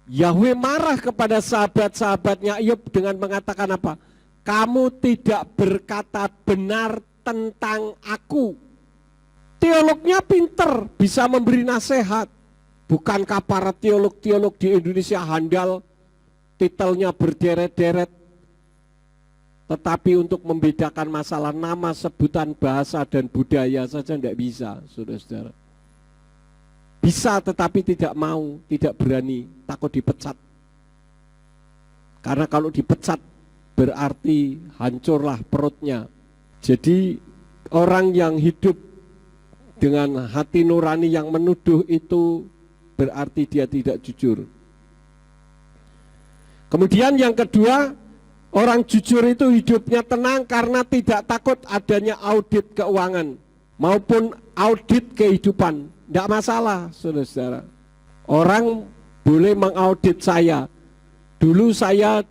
Yahweh marah kepada sahabat-sahabatnya Iyyub dengan mengatakan apa? Kamu tidak berkata benar tentang aku. Teolognya pinter, bisa memberi nasihat. Bukankah para teolog-teolog di Indonesia handal, titelnya berderet-deret, tetapi untuk membedakan masalah nama, sebutan, bahasa, dan budaya saja tidak bisa, saudara-saudara. Bisa tetapi tidak mau, tidak berani, takut dipecat. Karena kalau dipecat berarti hancurlah perutnya. Jadi orang yang hidup dengan hati nurani yang menuduh itu berarti dia tidak jujur. Kemudian yang kedua, orang jujur itu hidupnya tenang karena tidak takut adanya audit keuangan maupun audit kehidupan. Tidak masalah, saudara-saudara. Orang boleh mengaudit saya. Dulu saya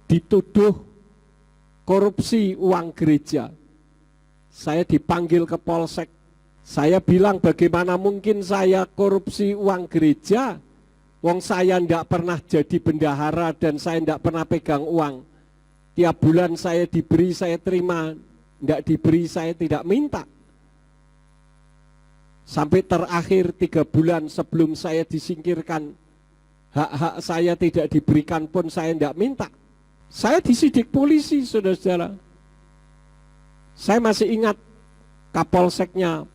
dituduh korupsi uang gereja. Saya dipanggil ke Polsek. Saya bilang bagaimana mungkin saya korupsi uang gereja, wong saya tidak pernah jadi bendahara dan saya tidak pernah pegang uang. Tiap bulan saya diberi, saya terima, tidak diberi, saya tidak minta. Sampai terakhir 3 bulan sebelum saya disingkirkan, hak-hak saya tidak diberikan pun saya tidak minta. Saya disidik polisi, saudara-saudara. Saya masih ingat Kapolseknya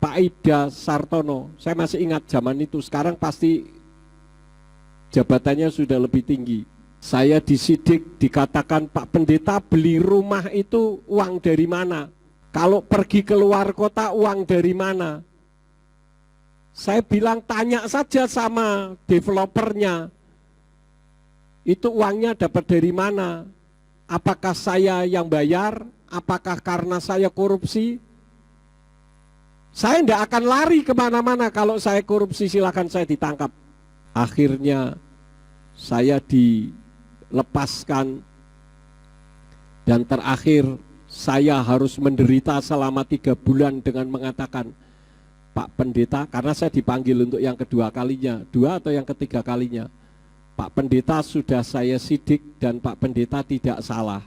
Pak Ida Sartono, saya masih ingat zaman itu. Sekarang pasti jabatannya sudah lebih tinggi. Saya disidik, dikatakan Pak Pendeta beli rumah itu uang dari mana? Kalau pergi keluar kota uang dari mana? Saya bilang tanya saja sama developernya. Itu uangnya dapat dari mana? Apakah saya yang bayar? Apakah karena saya korupsi? Saya tidak akan lari kemana-mana. Kalau saya korupsi silakan saya ditangkap. Akhirnya saya dilepaskan Dan terakhir, saya harus menderita selama 3 bulan dengan mengatakan, Pak Pendeta, karena saya dipanggil untuk yang kedua kalinya, 2 atau yang ketiga kalinya, Pak Pendeta sudah saya sidik dan Pak Pendeta tidak salah.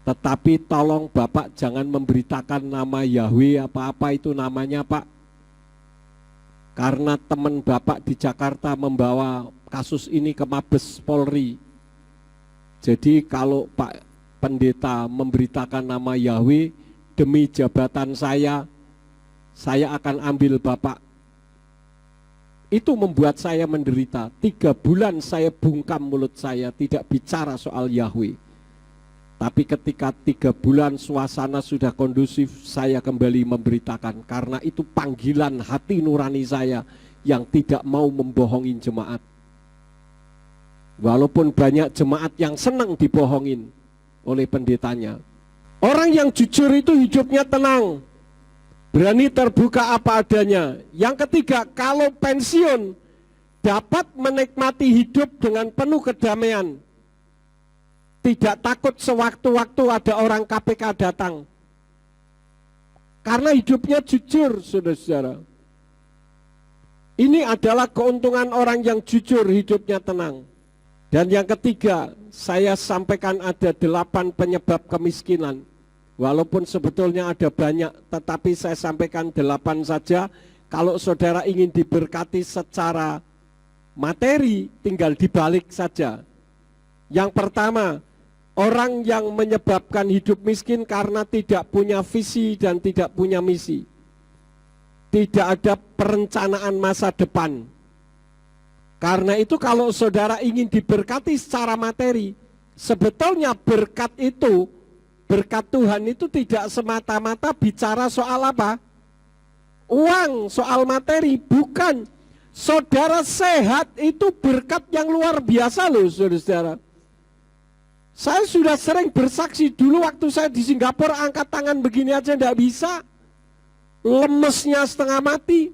Tetapi tolong Bapak jangan memberitakan nama Yahweh apa-apa itu namanya Pak. Karena teman Bapak di Jakarta membawa kasus ini ke Mabes Polri. Jadi kalau Pak Pendeta memberitakan nama Yahweh, demi jabatan saya akan ambil Bapak. Itu membuat saya menderita. 3 bulan saya bungkam mulut saya, tidak bicara soal Yahweh. Tapi ketika 3 bulan suasana sudah kondusif, saya kembali memberitakan. Karena itu panggilan hati nurani saya yang tidak mau membohongin jemaat. Walaupun banyak jemaat yang senang dibohongin oleh pendetanya. Orang yang jujur itu hidupnya tenang, berani terbuka apa adanya. Yang ketiga, kalau pensiun dapat menikmati hidup dengan penuh kedamaian. Tidak takut sewaktu-waktu ada orang KPK datang. Karena hidupnya jujur, saudara-saudara. Ini adalah keuntungan orang yang jujur, hidupnya tenang. Dan yang ketiga, saya sampaikan ada 8 penyebab kemiskinan. Walaupun sebetulnya ada banyak, tetapi saya sampaikan 8 saja. Kalau saudara ingin diberkati secara materi, tinggal dibalik saja. Yang pertama, orang yang menyebabkan hidup miskin karena tidak punya visi dan tidak punya misi. Tidak ada perencanaan masa depan. Karena itu kalau saudara ingin diberkati secara materi, sebetulnya berkat itu, berkat Tuhan itu tidak semata-mata bicara soal apa? Uang, soal materi, bukan. Saudara sehat itu berkat yang luar biasa loh, saudara-saudara. Saya sudah sering bersaksi dulu waktu saya di Singapura, angkat tangan begini aja tidak bisa. Lemesnya setengah mati.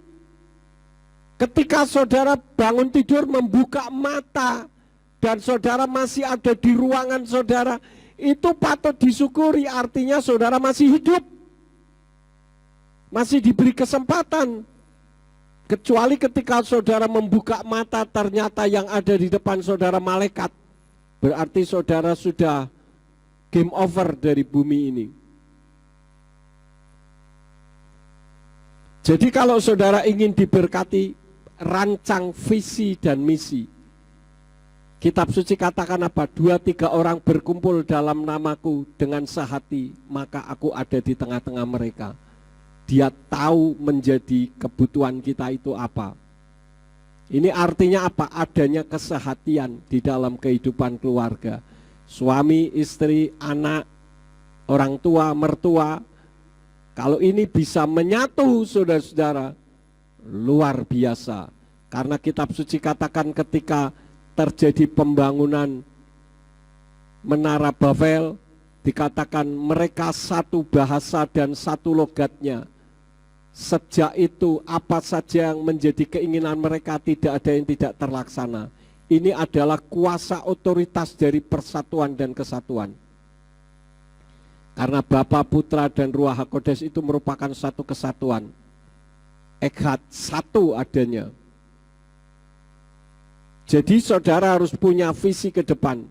Ketika saudara bangun tidur membuka mata dan saudara masih ada di ruangan saudara, itu patut disyukuri, artinya saudara masih hidup. Masih diberi kesempatan. Kecuali ketika saudara membuka mata ternyata yang ada di depan saudara malaikat. Berarti saudara sudah game over dari bumi ini. Jadi kalau saudara ingin diberkati, rancang visi dan misi. Kitab suci katakan apa? 2-3 orang berkumpul dalam namaku dengan sehati, maka aku ada di tengah-tengah mereka. Dia tahu menjadi kebutuhan kita itu apa. Ini artinya apa? Adanya kesehatian di dalam kehidupan keluarga. Suami, istri, anak, orang tua, mertua. Kalau ini bisa menyatu, saudara-saudara, luar biasa. Karena kitab suci katakan ketika terjadi pembangunan Menara Babel, dikatakan mereka satu bahasa dan satu logatnya. Sejak itu apa saja yang menjadi keinginan mereka tidak ada yang tidak terlaksana. Ini adalah kuasa otoritas dari persatuan dan kesatuan. Karena Bapa, Putra, dan Ruach HaKodes itu merupakan satu kesatuan. Echad, satu adanya. Jadi saudara harus punya visi ke depan.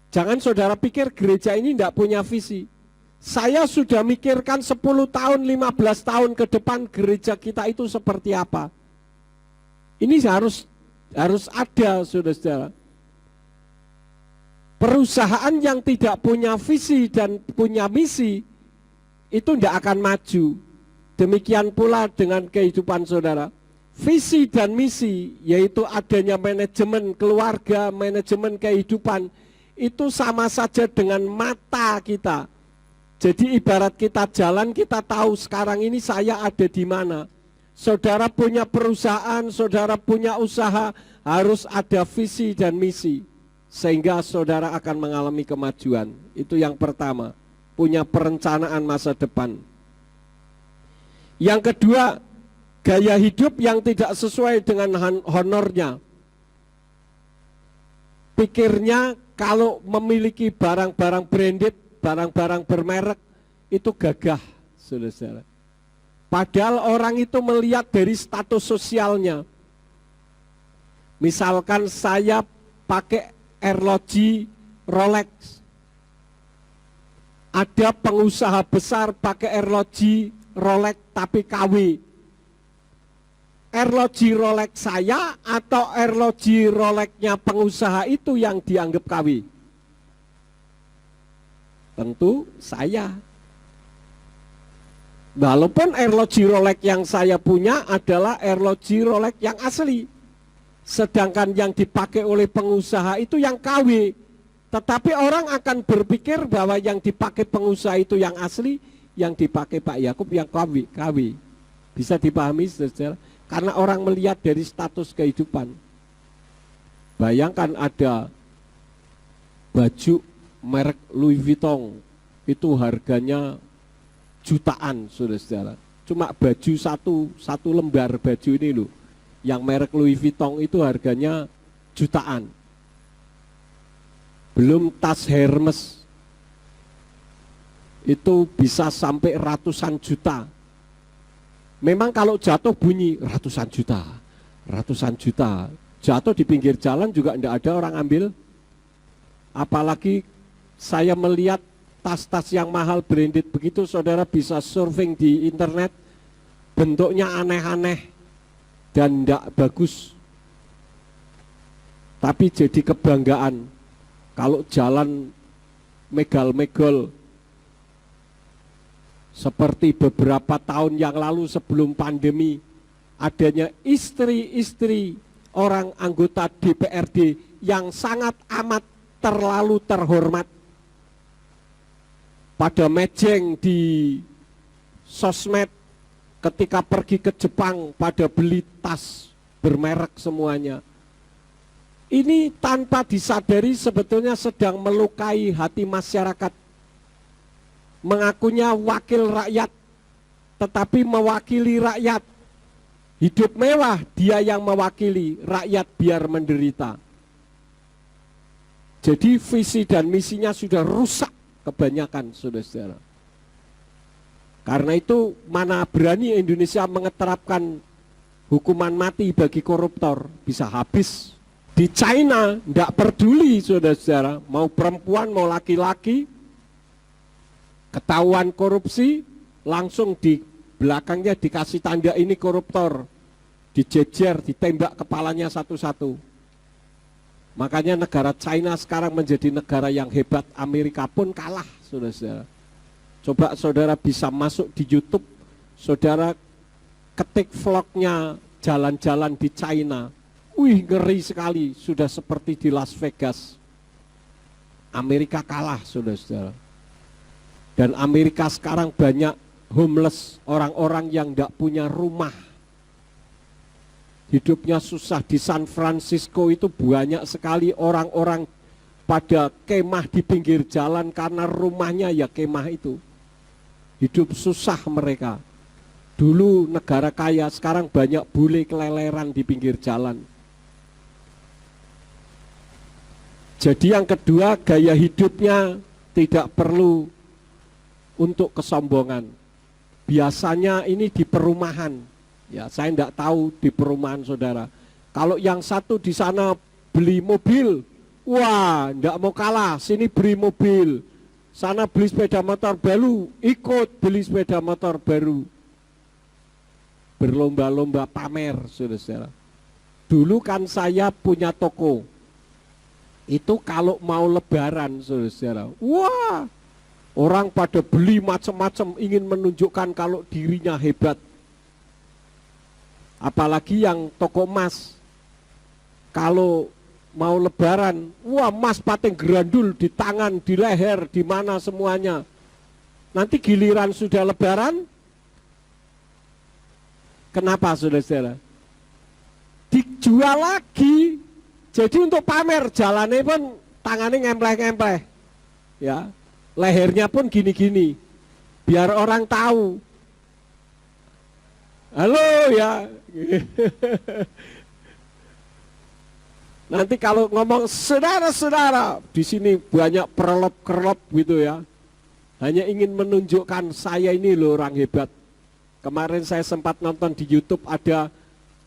Jangan saudara pikir gereja ini tidak punya visi. Saya sudah mikirkan 10 tahun, 15 tahun ke depan gereja kita itu seperti apa. Ini harus ada, saudara-saudara. Perusahaan yang tidak punya visi dan punya misi itu tidak akan maju. Demikian pula dengan kehidupan saudara. Visi dan misi, yaitu adanya manajemen keluarga, manajemen kehidupan, itu sama saja dengan mata kita. Jadi ibarat kita jalan, kita tahu sekarang ini saya ada di mana. Saudara punya perusahaan, saudara punya usaha, harus ada visi dan misi. Sehingga saudara akan mengalami kemajuan. Itu yang pertama, punya perencanaan masa depan. Yang kedua, gaya hidup yang tidak sesuai dengan honornya. Pikirnya kalau memiliki barang-barang branded, barang-barang bermerek itu gagah, saudara-saudara. Padahal orang itu melihat dari status sosialnya. Misalkan saya pakai arloji Rolex, ada pengusaha besar pakai arloji Rolex tapi KW. Arloji Rolex saya atau arloji Rolexnya pengusaha itu yang dianggap KW? Tentu saya. Walaupun arloji Rolex yang saya punya adalah arloji Rolex yang asli, sedangkan yang dipakai oleh pengusaha itu yang KW. Tetapi orang akan berpikir bahwa yang dipakai pengusaha itu yang asli, yang dipakai Pak Yakub yang KW. Bisa dipahami, saudara? Karena orang melihat dari status kehidupan. Bayangkan ada baju merek Louis Vuitton, itu harganya jutaan, saudara-saudara. Cuma baju satu lembar baju ini loh, yang merek Louis Vuitton itu harganya jutaan. Belum tas Hermes, itu bisa sampai ratusan juta. Memang kalau jatuh bunyi ratusan juta. Jatuh di pinggir jalan juga tidak ada orang ambil. Apalagi saya melihat tas-tas yang mahal branded begitu, saudara bisa surfing di internet, bentuknya aneh-aneh dan tidak bagus. Tapi jadi kebanggaan kalau jalan megal-megal. Seperti beberapa tahun yang lalu sebelum pandemi, adanya istri-istri orang anggota DPRD yang sangat amat terlalu terhormat pada mejeng di sosmed ketika pergi ke Jepang pada beli tas bermerek semuanya. Ini tanpa disadari sebetulnya sedang melukai hati masyarakat. Mengakunya wakil rakyat, tetapi mewakili rakyat. Hidup mewah, dia yang mewakili rakyat biar menderita. Jadi visi dan misinya sudah rusak kebanyakan, saudara-saudara. Karena itu mana berani Indonesia mengeterapkan hukuman mati bagi koruptor, bisa habis. Di China tidak peduli, saudara-saudara, mau perempuan mau laki-laki, ketahuan korupsi, langsung di belakangnya dikasih tanda ini koruptor, dijejer, ditembak kepalanya satu-satu. Makanya negara China sekarang menjadi negara yang hebat, Amerika pun kalah, saudara-saudara. Coba saudara bisa masuk di YouTube, saudara ketik vlognya jalan-jalan di China. Wih, ngeri sekali, sudah seperti di Las Vegas. Amerika kalah, saudara-saudara. Dan Amerika sekarang banyak homeless, orang-orang yang tidak punya rumah. Hidupnya susah. Di San Francisco itu banyak sekali orang-orang pada kemah di pinggir jalan karena rumahnya ya kemah itu. Hidup susah mereka. Dulu negara kaya, sekarang banyak bule keleleran di pinggir jalan. Jadi yang kedua, gaya hidupnya tidak perlu untuk kesombongan. Biasanya ini di perumahan. Ya, saya tidak tahu di perumahan saudara. Kalau yang satu di sana beli mobil, wah, tidak mau kalah. Sini beli mobil, sana beli sepeda motor baru, ikut beli sepeda motor baru. Berlomba-lomba pamer, saudara-saudara. Dulu kan saya punya toko. Itu kalau mau lebaran, saudara-saudara, wah, orang pada beli macam-macam, ingin menunjukkan kalau dirinya hebat. Apalagi yang toko emas. Kalau mau lebaran, wah, emas pating gerandul di tangan, di leher, di mana semuanya. Nanti giliran sudah lebaran, kenapa, saudara-saudara? Dijual lagi. Jadi untuk pamer, jalannya pun tangannya ngempleh-ngempleh. Ya. Lehernya pun gini-gini, biar orang tahu. Halo ya. Nanti kalau ngomong saudara-saudara, di sini banyak perlop-kerlop gitu ya. hanya ingin menunjukkan saya ini loh orang hebat. Kemarin saya sempat nonton di YouTube, ada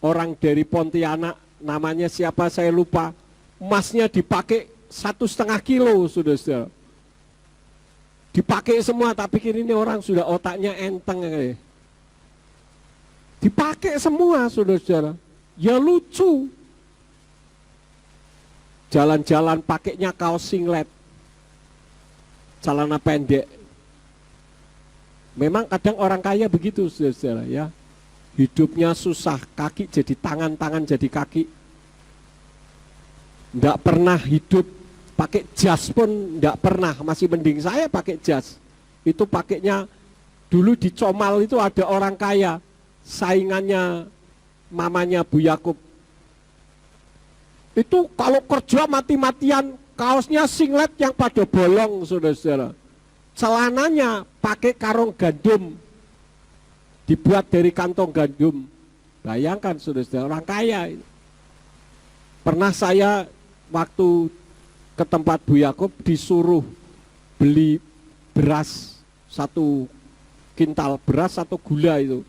orang dari Pontianak, namanya siapa saya lupa, emasnya dipakai 1,5 kilo, saudara-saudara. Dipakai semua, tak pikir ini orang sudah otaknya enteng. Dipakai semua, saudara-saudara. Ya lucu. Jalan-jalan pakainya kaos singlet, celana pendek. Memang kadang orang kaya begitu, saudara-saudara, ya. Hidupnya susah, kaki jadi tangan, tangan jadi kaki. Tidak pernah hidup pakai jas pun, tidak pernah. Masih mending saya pakai jas. Itu pakainya dulu di Comal itu ada orang kaya, saingannya mamanya Bu Yakub. Itu kalau kerja mati-matian, kaosnya singlet yang pada bolong, saudara-saudara. Celananya pakai karung gandum, dibuat dari kantong gandum. Bayangkan, saudara-saudara, orang kaya. Pernah saya waktu ke tempat Bu Yakub disuruh beli beras, 1 kintal beras, 1 gula itu.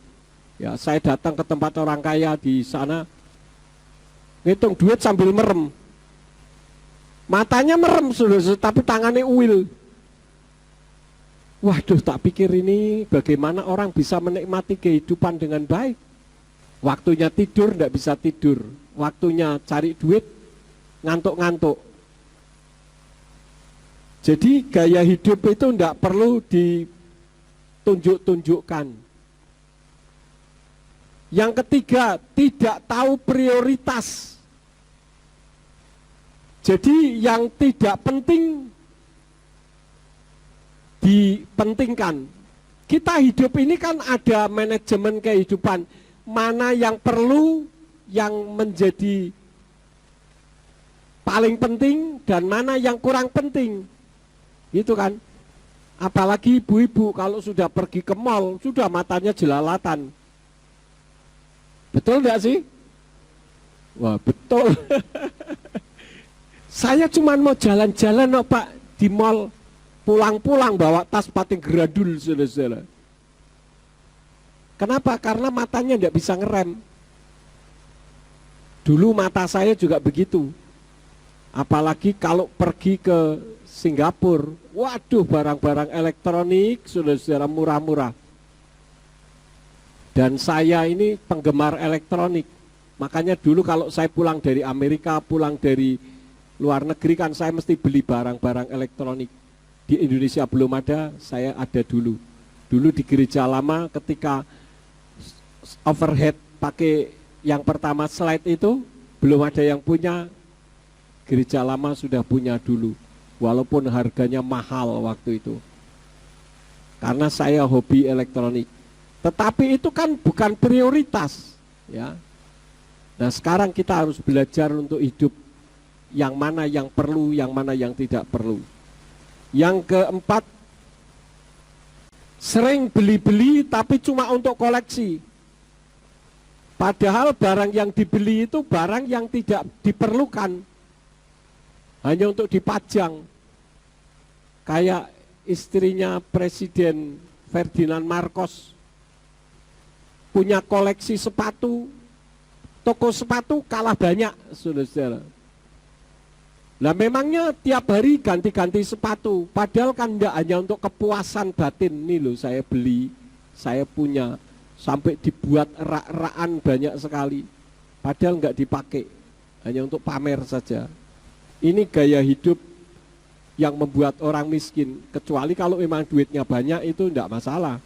Ya, saya datang ke tempat orang kaya di sana, ngitung duit sambil merem. Matanya merem, saudara, tapi tangannya uil. Waduh, tak pikir ini bagaimana orang bisa menikmati kehidupan dengan baik. Waktunya tidur, tidak bisa tidur. Waktunya cari duit, ngantuk-ngantuk. Jadi gaya hidup itu tidak perlu ditunjuk-tunjukkan. Yang ketiga, tidak tahu prioritas. Jadi yang tidak penting dipentingkan. Kita hidup ini kan ada manajemen kehidupan. Mana yang perlu, yang menjadi paling penting, dan mana yang kurang penting. Gitu kan. Apalagi ibu-ibu kalau sudah pergi ke mall, sudah matanya jelalatan. Betul enggak sih? Wah, betul. Saya cuma mau jalan-jalan kok, Pak, di mall, pulang-pulang bawa tas pating geradul, saudara-saudara. Kenapa? Karena matanya tidak bisa ngerem. Dulu mata saya juga begitu. Apalagi kalau pergi ke Singapura, waduh, barang-barang elektronik, saudara-saudara, murah-murah. Dan saya ini penggemar elektronik. Makanya dulu kalau saya pulang dari Amerika, pulang dari luar negeri kan saya mesti beli barang-barang elektronik. Di Indonesia belum ada, saya ada dulu. Dulu di gereja lama ketika overhead pakai yang pertama slide itu, belum ada yang punya. Gereja lama sudah punya dulu. Walaupun harganya mahal waktu itu. Karena saya hobi elektronik. Tetapi itu kan bukan prioritas, ya. Nah, sekarang kita harus belajar untuk hidup yang mana yang perlu, yang mana yang tidak perlu. Yang keempat, sering beli-beli tapi cuma untuk koleksi. Padahal barang yang dibeli itu barang yang tidak diperlukan, hanya untuk dipajang. Kayak istrinya Presiden Ferdinand Marcos, punya koleksi sepatu, toko sepatu kalah banyak, saudara-saudara. Nah, memangnya tiap hari ganti-ganti sepatu, padahal kan enggak, hanya untuk kepuasan batin. Nih loh, saya beli, saya punya, sampai dibuat rak-rakan banyak sekali, padahal enggak dipakai, hanya untuk pamer saja. Ini gaya hidup yang membuat orang miskin, kecuali kalau memang duitnya banyak, itu enggak masalah.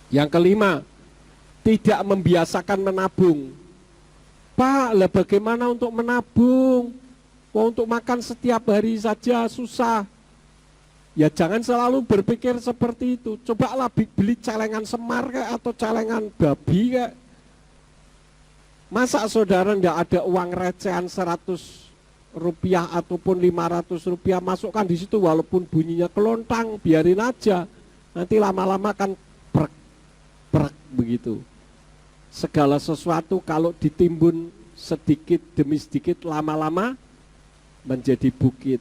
Yang kelima, tidak membiasakan menabung. Pak, lah bagaimana untuk menabung? Untuk makan setiap hari saja susah. Ya jangan selalu berpikir seperti itu. Cobalah beli celengan semar kayak, atau celengan babi kayak. Masa saudara ndak ada uang recehan 100 rupiah ataupun 500 rupiah, masukkan di situ walaupun bunyinya kelontang, biarin aja. Nanti lama-lama kan prek begitu. Segala sesuatu kalau ditimbun sedikit demi sedikit, lama-lama menjadi bukit.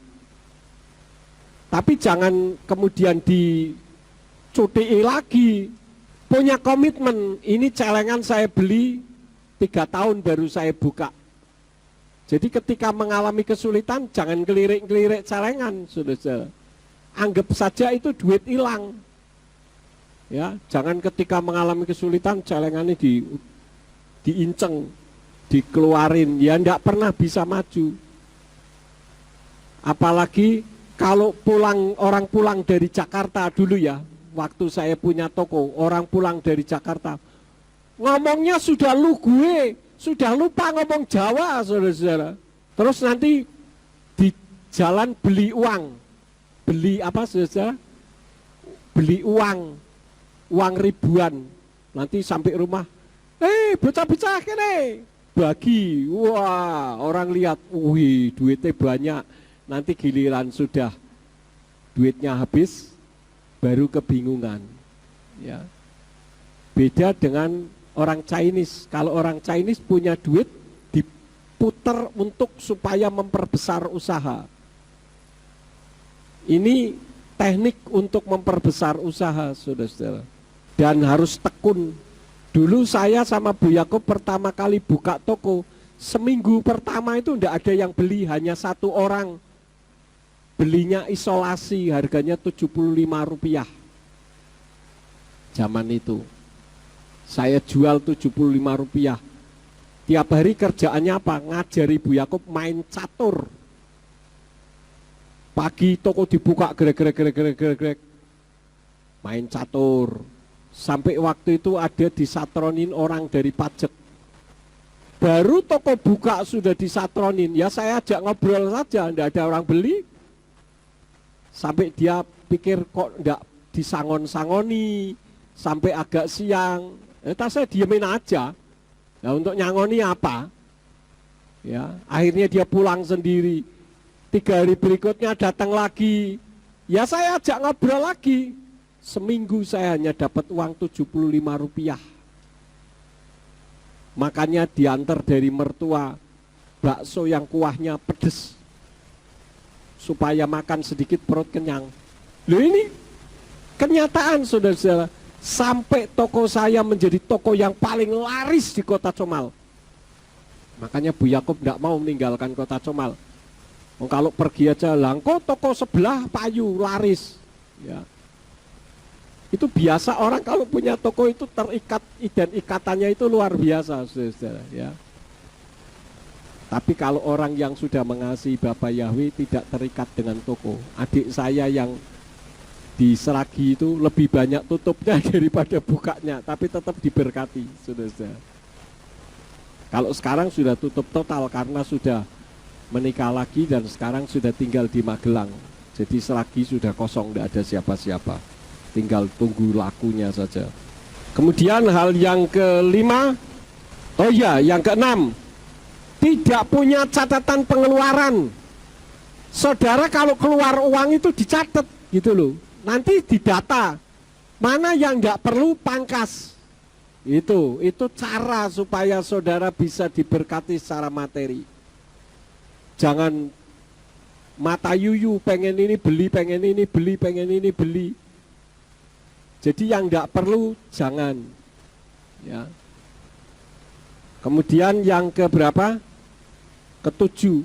Tapi jangan kemudian dicuti lagi. Punya komitmen, ini celengan saya beli 3 tahun baru saya buka. Jadi ketika mengalami kesulitan, jangan kelirik-kelirik celengan, saudara. Anggap saja itu duit hilang. Ya, jangan ketika mengalami kesulitan celengannya diinceng, dikeluarin, ya enggak pernah bisa maju. Apalagi kalau orang pulang dari Jakarta dulu ya, waktu saya punya toko, orang pulang dari Jakarta, ngomongnya sudah lu gue, sudah lupa ngomong Jawa, saudara-saudara. Terus nanti di jalan beli uang, beli apa saudara? Beli uang ribuan. Nanti sampai rumah, bocah-bocah kene, bagi, wah orang lihat, wih duitnya banyak. Nanti giliran sudah duitnya habis, baru kebingungan. Ya. Beda dengan orang Chinese. Kalau orang Chinese punya duit, diputer untuk supaya memperbesar usaha. Ini teknik untuk memperbesar usaha, saudara-saudara. Dan harus tekun. Dulu saya sama Bu Yakob pertama kali buka toko, seminggu pertama itu tidak ada yang beli, hanya 1 orang. Belinya isolasi, harganya Rp75. Zaman itu. Saya jual Rp75. Tiap hari kerjaannya apa? Ngajari Bu Yakob main catur. Pagi toko dibuka, grek. Main catur. Sampai waktu itu ada disatronin orang dari pajak. Baru toko buka sudah disatronin. Ya saya ajak ngobrol saja, tidak ada orang beli. Sampai dia pikir kok enggak disangon-sangoni, sampai agak siang. Saya diemin aja. Nah untuk nyangoni apa? Ya, akhirnya dia pulang sendiri. 3 hari berikutnya datang lagi. Ya saya ajak ngobrol lagi. Seminggu saya hanya dapat uang Rp75. Makanya diantar dari mertua bakso yang kuahnya pedes, supaya makan sedikit perut kenyang. Loh ini kenyataan, saudara-saudara. Sampai toko saya menjadi toko yang paling laris di Kota Comal. Makanya Bu Yakob tidak mau meninggalkan Kota Comal. Kalau pergi aja, langko toko sebelah payu laris. Ya. Itu biasa orang kalau punya toko itu terikat, dan ikatannya itu luar biasa, saudara-saudara. Ya. Tapi kalau orang yang sudah mengasihi Bapak Yahweh tidak terikat dengan toko. Adik saya yang di Seragi itu lebih banyak tutupnya daripada bukanya, tapi tetap diberkati, saudara-saudara. Kalau sekarang sudah tutup total karena sudah menikah lagi dan sekarang sudah tinggal di Magelang. Jadi Seragi sudah kosong, tidak ada siapa-siapa. Tinggal tunggu lakunya saja. Kemudian hal yang kelima, yang keenam, tidak punya catatan pengeluaran. Saudara kalau keluar uang itu dicatat gitu loh. Nanti didata. Mana yang nggak perlu pangkas. Itu cara supaya saudara bisa diberkati secara materi. Jangan mata yuyu, pengen ini beli, pengen ini beli, pengen ini beli. Jadi yang nggak perlu jangan. Ya. Kemudian yang keberapa? Ketujuh,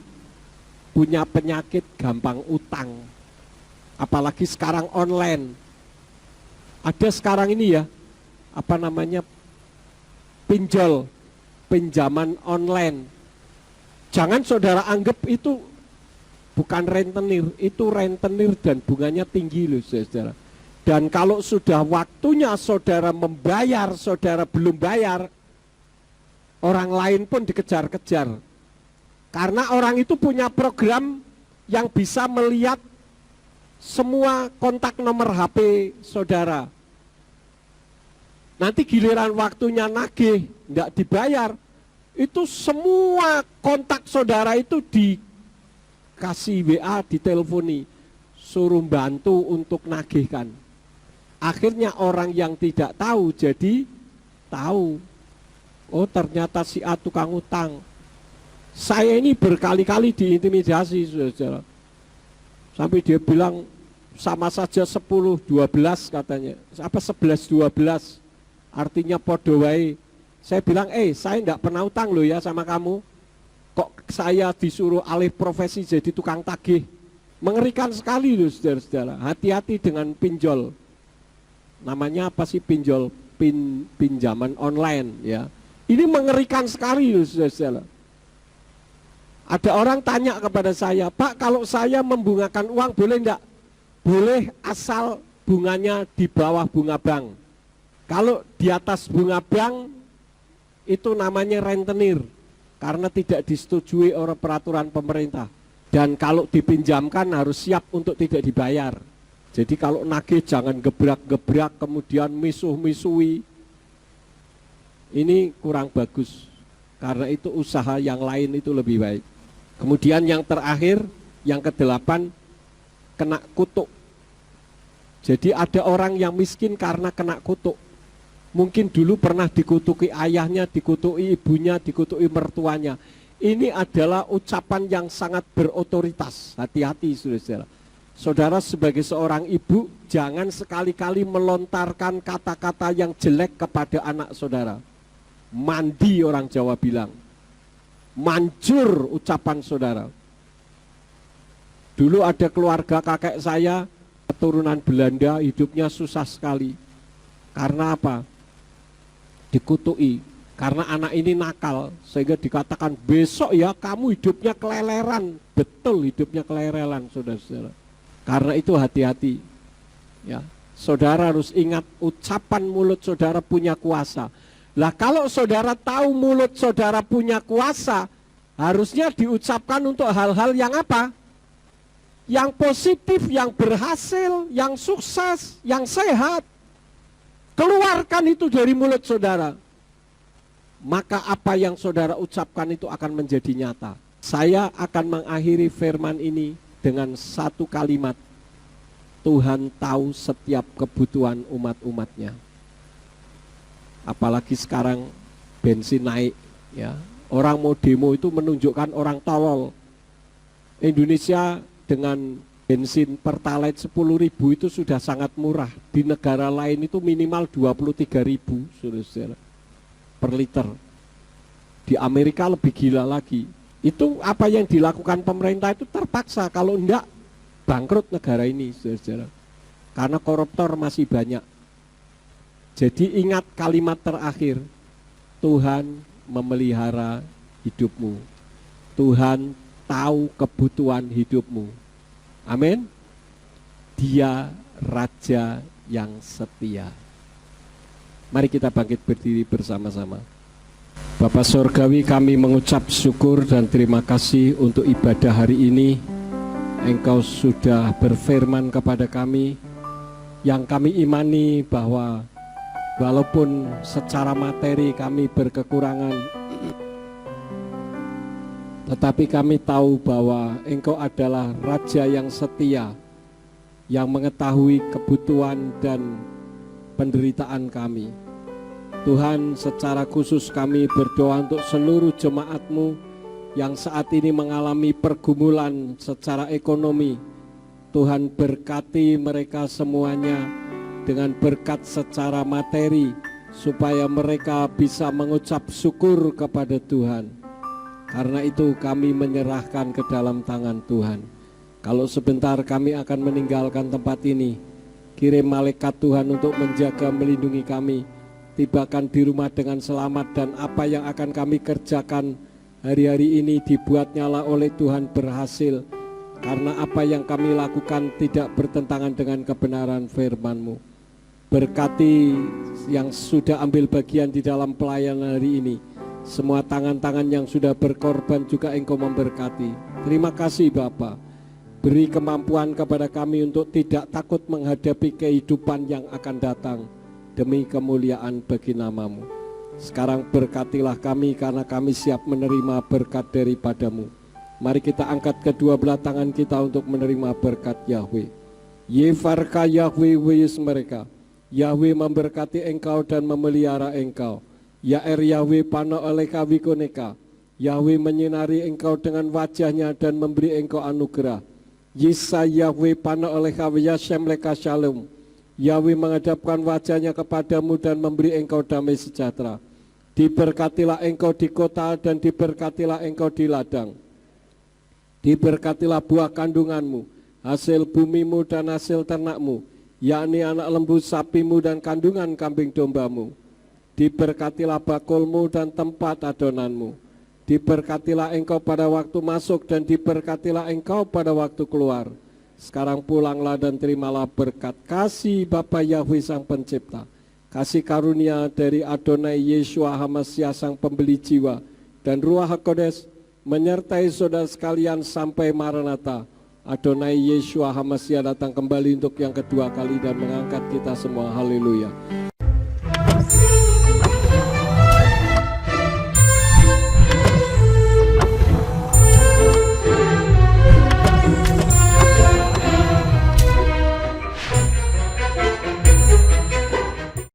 punya penyakit gampang utang. Apalagi sekarang online. Ada sekarang ini ya, apa namanya, pinjol, pinjaman online. Jangan saudara anggap itu bukan rentenir, itu rentenir dan bunganya tinggi loh saudara. Dan kalau sudah waktunya saudara membayar, saudara belum bayar, orang lain pun dikejar-kejar. Karena orang itu punya program yang bisa melihat semua kontak nomor HP saudara. Nanti giliran waktunya nagih, enggak dibayar, itu semua kontak saudara itu dikasih WA, diteleponi, suruh bantu untuk nagihkan. Akhirnya orang yang tidak tahu jadi tahu. Oh ternyata si A tukang utang. Saya ini berkali-kali diintimidasi saudara. Sampai dia bilang, sama saja 10-12 katanya, apa 11-12, artinya podo wae. Saya bilang, saya enggak pernah utang loh ya sama kamu, kok saya disuruh alih profesi jadi tukang tagih. Mengerikan sekali loh saudara-saudara. Hati-hati dengan pinjol. Namanya apa sih pinjol? Pinjaman online ya. Ini mengerikan sekali loh saudara-saudara. Ada orang tanya kepada saya, Pak, kalau saya membungakan uang boleh enggak? Boleh, asal bunganya di bawah bunga bank. Kalau di atas bunga bank, itu namanya rentenir, karena tidak disetujui oleh peraturan pemerintah. Dan kalau dipinjamkan harus siap untuk tidak dibayar. Jadi kalau nagih jangan gebrak-gebrak kemudian misuh-misui. Ini kurang bagus, karena itu usaha yang lain itu lebih baik. Kemudian yang terakhir, yang ke-8, kena kutuk. Jadi ada orang yang miskin karena kena kutuk. Mungkin dulu pernah dikutuki ayahnya, dikutuki ibunya, dikutuki mertuanya. Ini adalah ucapan yang sangat berotoritas. Hati-hati saudara. Saudara sebagai seorang ibu, jangan sekali-kali melontarkan kata-kata yang jelek kepada anak saudara. Mandi orang Jawa bilang. Manjur ucapan saudara. Dulu ada keluarga kakek saya, keturunan Belanda, hidupnya susah sekali. Karena apa? Dikutuki. Karena anak ini nakal, sehingga dikatakan besok ya kamu hidupnya keleleran. Betul, hidupnya keleleran saudara-saudara. Karena itu hati-hati. Ya, saudara harus ingat ucapan mulut saudara punya kuasa. Lah kalau saudara tahu mulut saudara punya kuasa, harusnya diucapkan untuk hal-hal yang apa? Yang positif, yang berhasil, yang sukses, yang sehat. Keluarkan itu dari mulut saudara. Maka apa yang saudara ucapkan itu akan menjadi nyata. Saya akan mengakhiri firman ini dengan satu kalimat. Tuhan tahu setiap kebutuhan umat-umatnya. Apalagi sekarang bensin naik ya. Orang mau demo itu menunjukkan orang tolol. Indonesia dengan bensin Pertalite 10.000 itu sudah sangat murah. Di negara lain itu minimal 23.000 saudara, per liter. Di Amerika lebih gila lagi. Itu apa yang dilakukan pemerintah itu terpaksa, kalau enggak bangkrut negara ini saudara. Karena koruptor masih banyak. Jadi ingat kalimat terakhir, Tuhan memelihara hidupmu. Tuhan tahu kebutuhan hidupmu. Amin. Dia Raja yang setia. Mari kita bangkit berdiri bersama-sama. Bapa Surgawi, kami mengucap syukur dan terima kasih untuk ibadah hari ini. Engkau sudah berfirman kepada kami, yang kami imani bahwa walaupun secara materi kami berkekurangan, tetapi kami tahu bahwa Engkau adalah Raja yang setia, yang mengetahui kebutuhan dan penderitaan kami. Tuhan, secara khusus kami berdoa untuk seluruh jemaat-Mu yang saat ini mengalami pergumulan secara ekonomi. Tuhan, berkati mereka semuanya dengan berkat secara materi, supaya mereka bisa mengucap syukur kepada Tuhan. Karena itu kami menyerahkan ke dalam tangan Tuhan. Kalau sebentar kami akan meninggalkan tempat ini, kirim malaikat Tuhan untuk menjaga melindungi kami, tibakan di rumah dengan selamat, dan apa yang akan kami kerjakan hari-hari ini dibuat nyala oleh Tuhan berhasil, karena apa yang kami lakukan tidak bertentangan dengan kebenaran firman-Mu. Berkati yang sudah ambil bagian di dalam pelayanan hari ini, semua tangan-tangan yang sudah berkorban juga Engkau memberkati. Terima kasih Bapa. Beri kemampuan kepada kami untuk tidak takut menghadapi kehidupan yang akan datang, demi kemuliaan bagi nama-Mu. Sekarang berkatilah kami, karena kami siap menerima berkat daripada-Mu. Mari kita angkat kedua belah tangan kita untuk menerima berkat Yahweh. Yefarka Yahweh wis mereka. Yahweh memberkati engkau dan memelihara engkau. Yaer Yahweh pano oleh kawikoneka. Yahweh menyinari engkau dengan wajahnya dan memberi engkau anugerah. Yisa Yahweh pana oleh kawya Shemleka Shalom. Yahweh menghadapkan wajahnya kepadamu dan memberi engkau damai sejahtera. Diberkatilah engkau di kota dan diberkatilah engkau di ladang. Diberkatilah buah kandunganmu, hasil bumimu dan hasil ternakmu, yakni anak lembu sapimu dan kandungan kambing dombamu. Diberkatilah bakulmu dan tempat adonanmu. Diberkatilah engkau pada waktu masuk dan diberkatilah engkau pada waktu keluar. Sekarang pulanglah dan terimalah berkat kasih Bapa Yahweh Sang Pencipta, kasih karunia dari Adonai Yeshua HaMashiach Sang Pembeli Jiwa, dan Ruach HaKodes menyertai saudara sekalian sampai Maranatha. Adonai Yeshua HaMashiach datang kembali untuk yang kedua kali dan mengangkat kita semua. Haleluya.